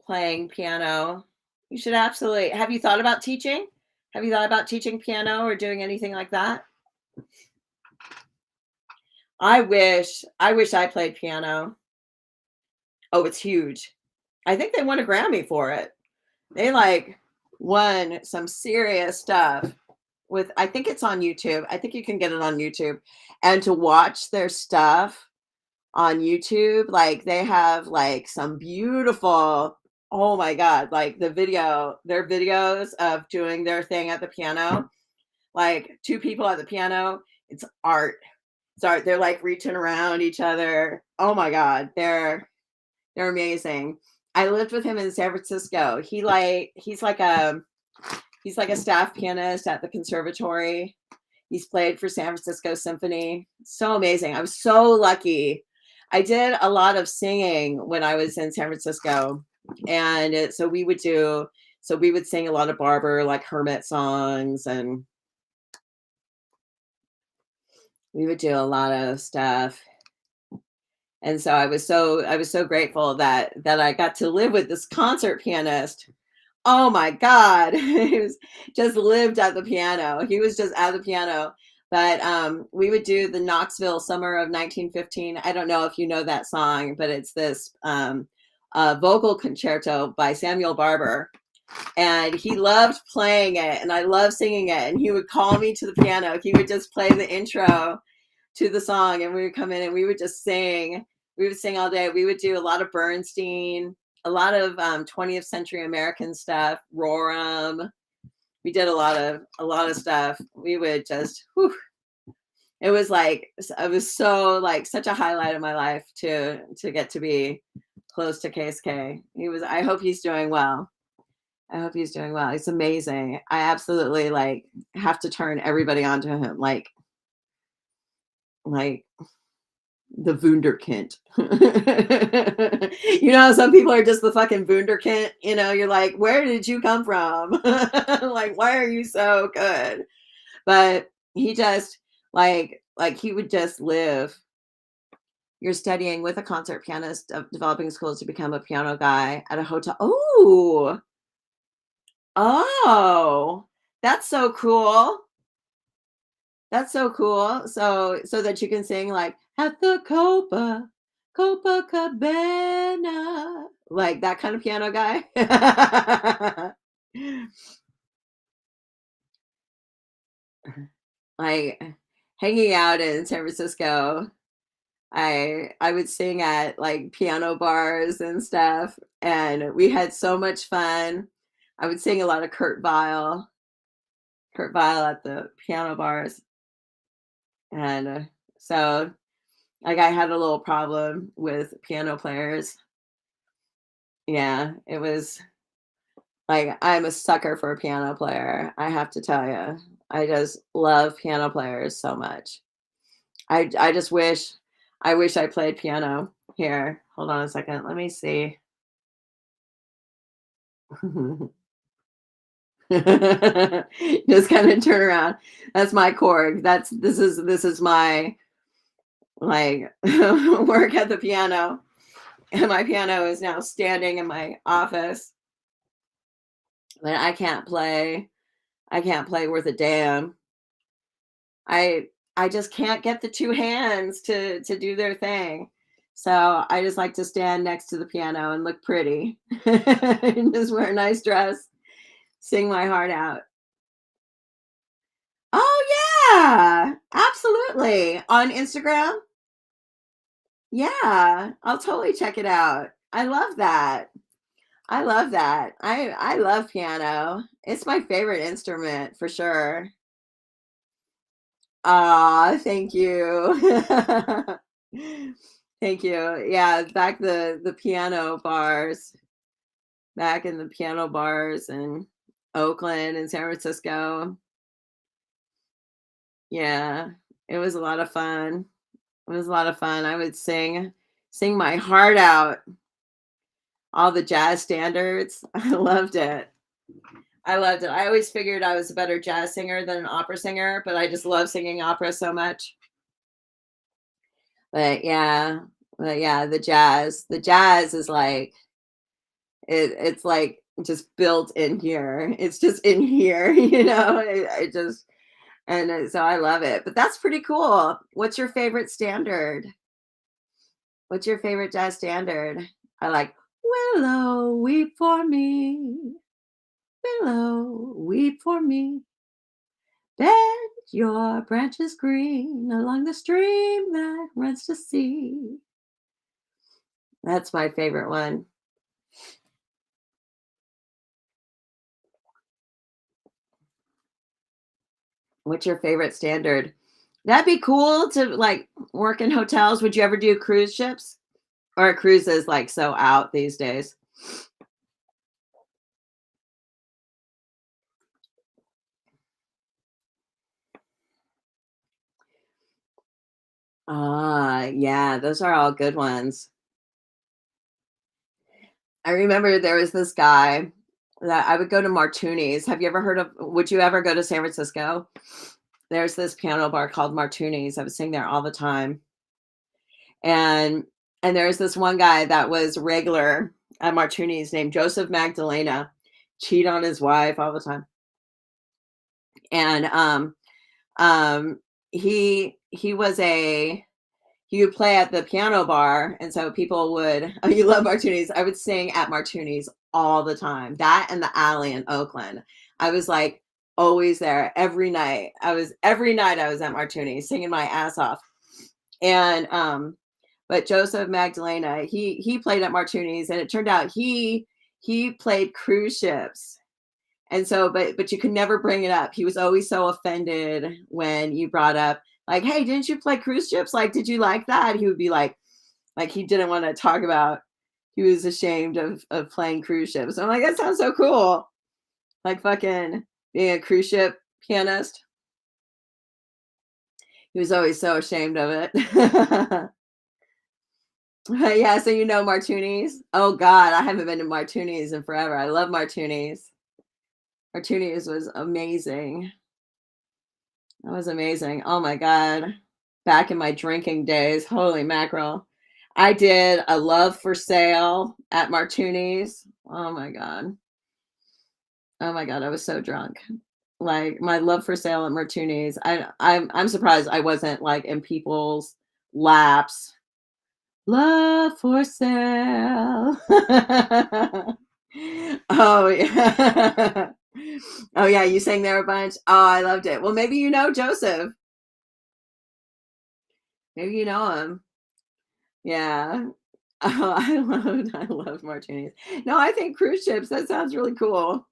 playing piano. You should absolutely. Have you thought about teaching? Have you thought about teaching piano or doing anything like that? I wish I played piano. Oh, it's huge. I think they won a Grammy for it. They like won some serious stuff with, I think it's on YouTube. I think you can get it on YouTube. And to watch their stuff on YouTube, like they have like some beautiful, oh my God, like their videos of doing their thing at the piano, like two people at the piano, it's art. It's art. They're like reaching around each other. Oh my God, they're amazing. I lived with him in San Francisco. He's like a staff pianist at the conservatory. He's played for San Francisco Symphony. So amazing. I was so lucky. I did a lot of singing when I was in San Francisco. And so we would sing a lot of Barber, like Hermit songs, and we would do a lot of stuff. And so I was so grateful that I got to live with this concert pianist. Oh my God. He was just lived at the piano. He was just at the piano. But we would do the Knoxville Summer of 1915. I don't know if you know that song, but it's this vocal concerto by Samuel Barber. And he loved playing it, and I loved singing it. And he would call me to the piano. He would just play the intro to the song, and we would come in and we would just sing. We would sing all day. We would do a lot of Bernstein, a lot of 20th century American stuff, Rorem. We did a lot of stuff. We would just, whew, it was so like such a highlight of my life to get to be close to KSK. I hope he's doing well. I hope he's doing well. It's amazing. I absolutely like have to turn everybody onto him. Like the Wunderkind. You know, some people are just the fucking Wunderkind. You know, you're like, where did you come from? Like, why are you so good? But he just like he would just live. You're studying with a concert pianist of developing schools to become a piano guy at a hotel. Oh, that's so cool. That's so cool. So that you can sing like at the Copacabana, like that kind of piano guy. Like hanging out in San Francisco, I would sing at like piano bars and stuff, and we had so much fun. I would sing a lot of Kurt Vile at the piano bars, and so like I had a little problem with piano players. Yeah, it was like I'm a sucker for a piano player. I have to tell you, I just love piano players so much. I just wish I played piano. Here, hold on a second. Let me see. Just kind of turn around. That's my chord. This is my like work at the piano. And my piano is now standing in my office. But I can't play worth a damn. I just can't get the two hands to do their thing. So I just like to stand next to the piano and look pretty and just wear a nice dress, sing my heart out. Oh yeah, absolutely. On Instagram? Yeah, I'll totally check it out. I love that. I love that. I love piano. It's my favorite instrument for sure. Ah, thank you. Thank you. Yeah, the piano bars, back in the piano bars in Oakland and San Francisco. Yeah, it was a lot of fun. It was a lot of fun. I would sing my heart out, all the jazz standards. I loved it. I loved it. I always figured I was a better jazz singer than an opera singer, but I just love singing opera so much. But yeah, the jazz is like it's like just built in here. It's just in here, I just and so I love it. But that's pretty cool. What's your favorite standard? What's your favorite jazz standard? I like Willow, weep for me. Willow, weep for me. Bend your branches green along the stream that runs to sea. That's my favorite one. What's your favorite standard? That'd be cool to like work in hotels. Would you ever do cruise ships? Or are cruises like so out these days? Ah, yeah, those are all good ones. I remember there was this guy that I would go to Martuni's. Have you ever heard of would you ever go to San Francisco? There's this piano bar called Martuni's. I would sing there all the time. And there's this one guy that was regular at Martuni's named Joseph Magdalena, cheat on his wife all the time. And um he was a he would play at the piano bar, and so people would oh, you love Martuni's. I would sing at Martuni's all the time. That and the Alley in Oakland. I was like always there every night. Every night I was at Martuni's singing my ass off. And but Joseph Magdalena, he played at Martuni's, and it turned out he played cruise ships. And so, but you could never bring it up. He was always so offended when you brought up, like, "Hey, didn't you play cruise ships? Like, did you like that?" He would be like he didn't want to talk about. He was ashamed of playing cruise ships. I'm like, that sounds so cool. Like fucking being a cruise ship pianist. He was always so ashamed of it. Yeah, so you know Martuni's. Oh God, I haven't been to Martuni's in forever. I love Martuni's. Martuni's was amazing. That was amazing. Oh my God. Back in my drinking days, holy mackerel. I did a love for sale at Martuni's. Oh my God. Oh my God, I was so drunk. Like my love for sale at Martuni's. I'm surprised I wasn't like in people's laps. Love for sale. Oh yeah. Oh yeah, you sang there a bunch. Oh, I loved it. Well, maybe you know Joseph. Maybe you know him. Yeah. Oh, I love martinis. No, I think cruise ships, that sounds really cool.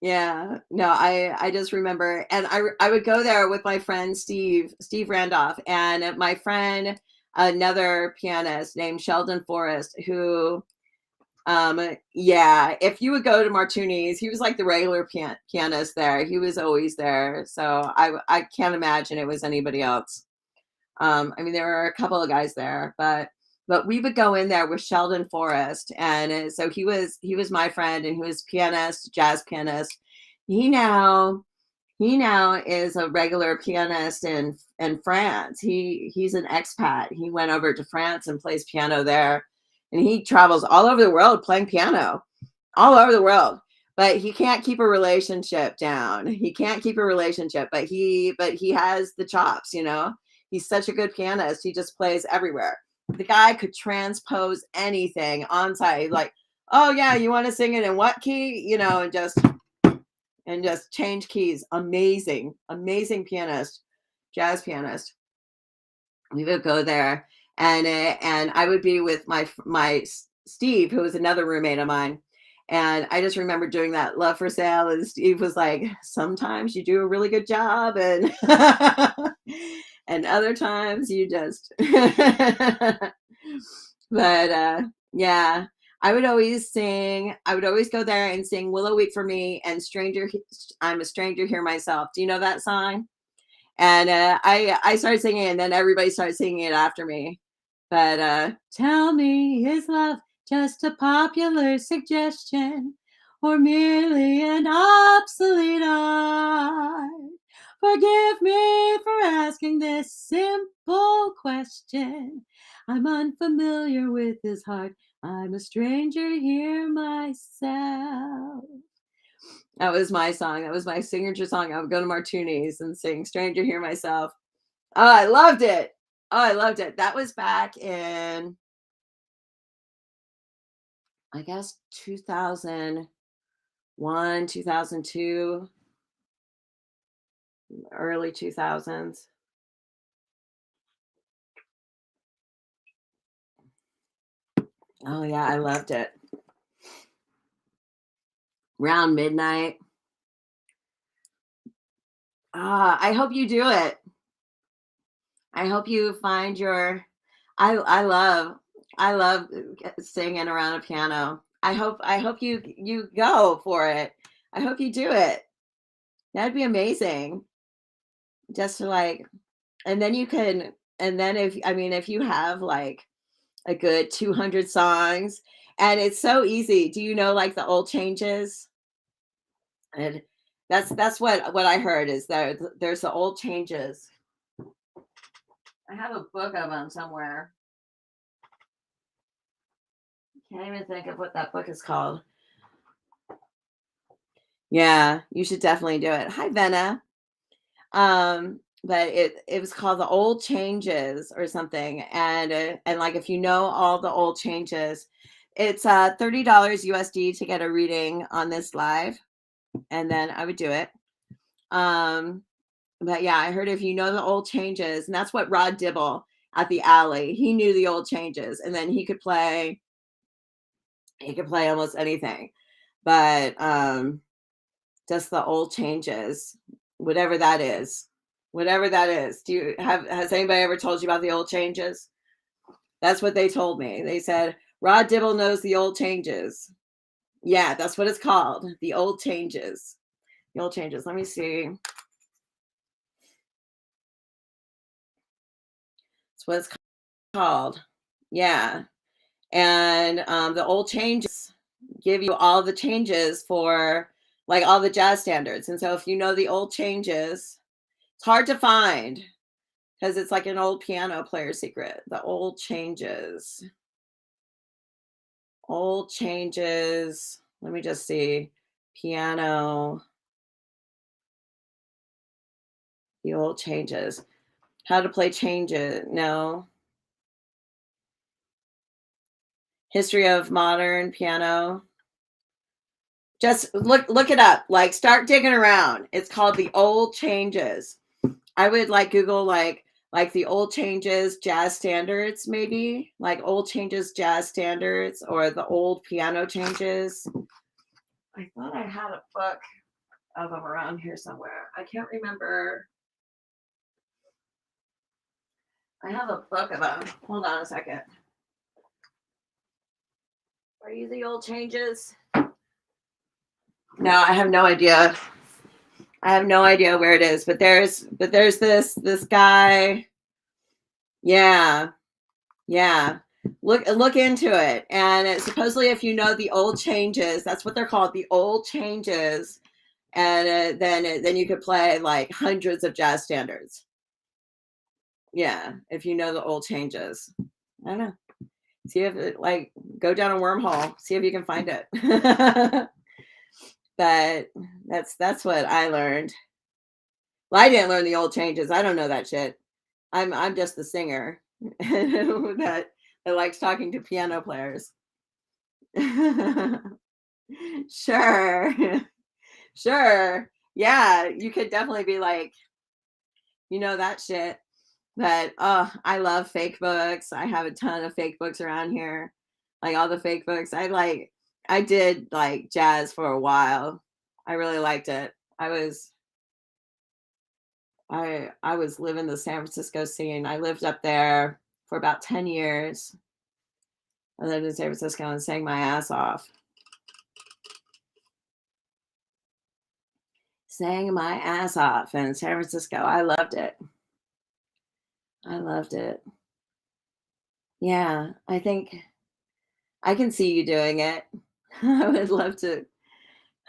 Yeah. No, I just remember and I would go there with my friend Steve Randolph, and my friend, another pianist named Sheldon Forrest, who yeah, if you would go to Martuni's, he was like the regular pianist there. He was always there. So I can't imagine it was anybody else. I mean, there were a couple of guys there, but we would go in there with Sheldon Forrest, and so he was my friend, and he was pianist, jazz pianist. He now he now is a regular pianist in France. He's an expat. He went over to France and plays piano there, and he travels all over the world playing piano, all over the world. But he can't keep a relationship down. He can't keep a relationship, but he has the chops. He's such a good pianist. He just plays everywhere. The guy could transpose anything on site. Like, oh yeah, you want to sing it in what key? And just change keys. Amazing, amazing pianist, jazz pianist. We would go there, and I would be with my Steve, who was another roommate of mine. And I just remember doing that love for sale, and Steve was like, "Sometimes you do a really good job, and and other times you just." But yeah, I would always go there and sing Willow Weep for Me and I'm a Stranger Here Myself. Do you know that song? And I started singing, and then everybody started singing it after me. But tell me, is love just a popular suggestion? or merely an obsolete art? Forgive me for asking this simple question. I'm unfamiliar with his heart. I'm a stranger here myself. That was my song. That was my signature song. I would go to Martuni's and sing Stranger Here Myself. Oh, I loved it. Oh, I loved it. That was back in, I guess, 2001, 2002, early 2000s. Oh, yeah, I loved it. Around midnight. I hope you do it. I hope you find your I love singing around a piano. I hope you go for it. I hope you do it. That'd be amazing. Just to like, and then you can, and then if I mean if you have like a good 200 songs, and it's so easy. Do you know like the old changes? And that's what I heard is that there's the old changes. I have a book of them somewhere. Can't even think of what that book is called. Yeah, you should definitely do it. Hi, Venna. But it was called The Old Changes or something, and like if you know all the old changes, it's $30 USD to get a reading on this live, and then I would do it. But yeah, I heard if you know the old changes, and that's what Rod Dibble at the Alley, he knew the old changes, and then he could play almost anything. But just the old changes, whatever that is. Whatever that is. Has anybody ever told you about the old changes? That's what they told me. They said Rod Dibble knows the old changes. Yeah, that's what it's called. The old changes. The old changes. Let me see. That's what it's called. Yeah. And the old changes give you all the changes for like all the jazz standards. And so if you know the old changes, it's hard to find because it's like an old piano player secret. The old changes. Old changes. Let me just see. Piano. The old changes. How to play changes. No. History of modern piano. Just look it up. Like start digging around. It's called The Old Changes. I would like Google like the old changes jazz standards, maybe like old changes jazz standards or the old piano changes. I thought I had a book of them around here somewhere. I can't remember. I have a book of them. Hold on a second. Are you the old changes? No, I have no idea. I have no idea where it is, but there's this guy. Yeah. Yeah. Look into it. And supposedly if you know the old changes, that's what they're called, the old changes. And then you could play like hundreds of jazz standards. Yeah, if you know the old changes. I don't know. See if it like go down a wormhole, see if you can find it. But that's what I learned. Well, I didn't learn the old changes. I don't know that shit. I'm just the singer that likes talking to piano players. Sure. Sure. Yeah, you could definitely be like, you know that shit. But oh, I love fake books. I have a ton of fake books around here. Like all the fake books. I did like jazz for a while. I really liked it. I was living the San Francisco scene. I lived up there for about 10 years. I lived in San Francisco and sang my ass off. Sang my ass off in San Francisco. I loved it. I loved it. Yeah, I think I can see you doing it. I would love to.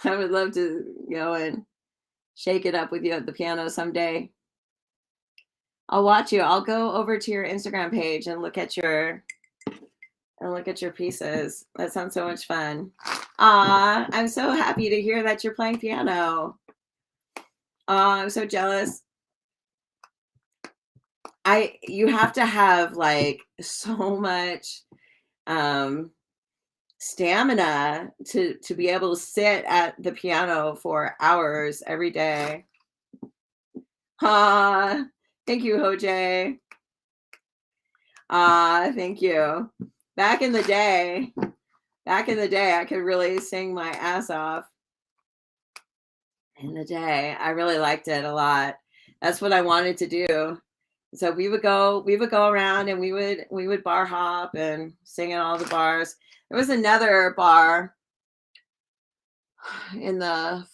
I would love to go and shake it up with you at the piano someday. I'll watch you. I'll go over to your Instagram page and look at your pieces. That sounds so much fun. I'm so happy to hear that you're playing piano. I'm so jealous. You have to have like so much um stamina to be able to sit at the piano for hours every day. Thank you, Hoj. Thank you. Back in the day, I could really sing my ass off. In the day, I really liked it a lot. That's what I wanted to do. So we would go around and we would bar hop and sing in all the bars. There was another bar in the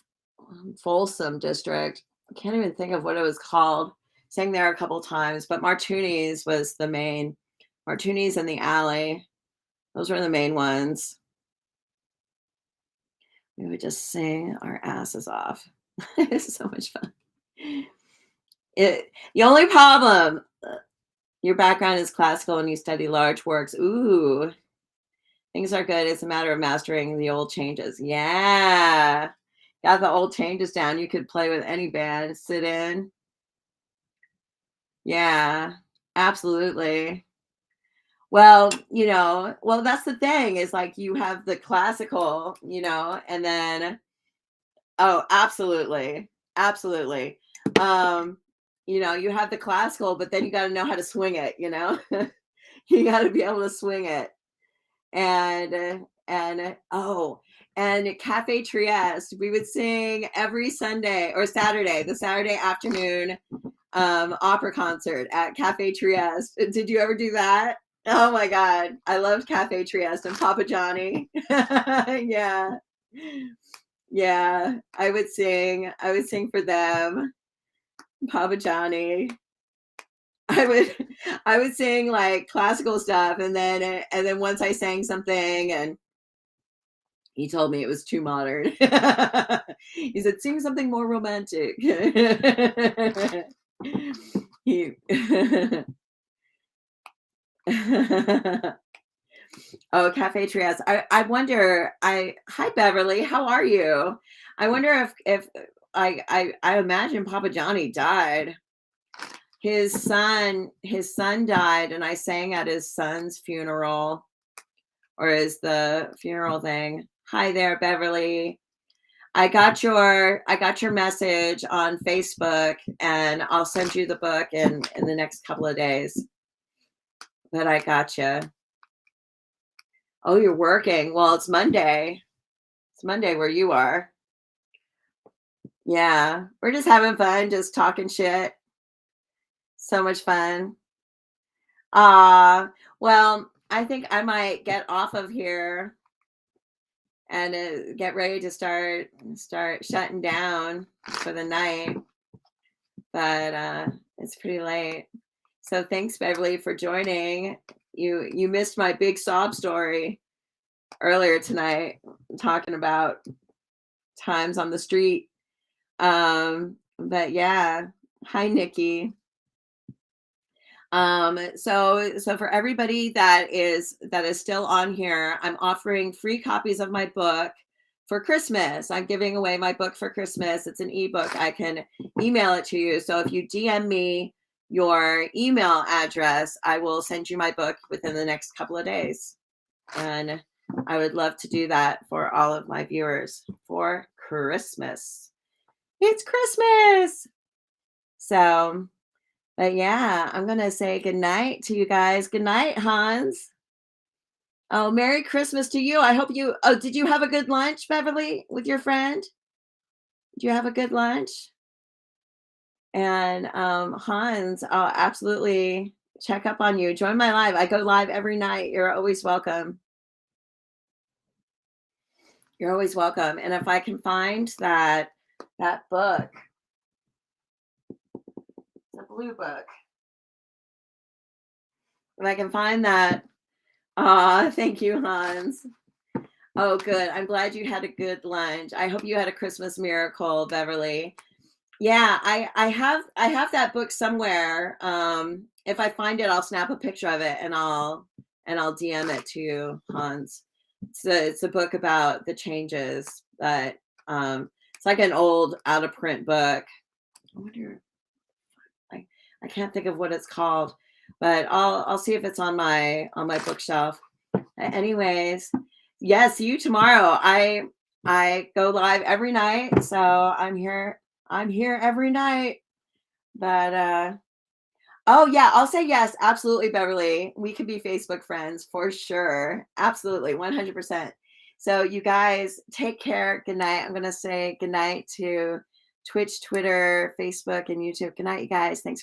Folsom district. I can't even think of what it was called. Sang there a couple times, but Martuni's was the main. Martuni's in the Alley. Those were the main ones. We would just sing our asses off. It's so much fun. The only problem, your background is classical and you study large works. Ooh, things are good. It's a matter of mastering the old changes. Yeah. Got the old changes down. You could play with any band, sit in. Yeah, absolutely. Well, that's the thing is like you have the classical, and then, oh, absolutely. Absolutely. Um, you have the classical, but then you got to know how to swing it, you got to be able to swing it. And Cafe Trieste, we would sing every Sunday or Saturday, the Saturday afternoon opera concert at Cafe Trieste. Did you ever do that? Oh my God. I loved Cafe Trieste and Papa Johnny. Yeah. Yeah. I would sing for them. Papa Johnny. I would sing like classical stuff and then once I sang something and he told me it was too modern. He said, sing something more romantic. he Oh, Cafe Trieste. I wonder. Hi Beverly, how are you? I wonder if I imagine Papa Johnny died. His son died, and I sang at his son's funeral, or is the funeral thing. Hi there, Beverly. I got your message on Facebook, and I'll send you the book in the next couple of days. But I got you. Oh, you're working. Well, it's Monday. It's Monday where you are. Yeah, we're just having fun, just talking shit. So much fun. Well, I think I might get off of here and get ready to start shutting down for the night. But it's pretty late. So thanks, Beverly, for joining. You missed my big sob story earlier tonight, talking about times on the street. But yeah, hi Nikki. So for everybody that is still on here, I'm offering free copies of my book for Christmas. I'm giving away my book for Christmas. It's an ebook. I can email it to you. So if you DM me your email address, I will send you my book within the next couple of days. And I would love to do that for all of my viewers for Christmas. It's Christmas. So, but yeah, I'm going to say good night to you guys. Good night, Hans. Oh, Merry Christmas to you. I hope did you have a good lunch, Beverly, with your friend? Did you have a good lunch? And Hans, I'll absolutely check up on you. Join my live. I go live every night. You're always welcome. You're always welcome. And if I can find that book, the blue book, if I can find that, thank you, Hans. Oh, good. I'm glad you had a good lunch. I hope you had a Christmas miracle, Beverly. Yeah, I have that book somewhere. If I find it, I'll snap a picture of it and I'll DM it to you, Hans. It's a book about the changes, but it's like an old out of print book. I wonder I I can't think of what it's called, but I'll see if it's on my bookshelf. Anyways, yeah, see you tomorrow. I go live every night, so I'm here every night. But oh yeah, I'll say yes, absolutely, Beverly. We could be Facebook friends for sure. Absolutely, 100%. So you guys take care. Good night. I'm gonna say good night to Twitch, Twitter, Facebook, and YouTube. Good night, you guys. Thanks.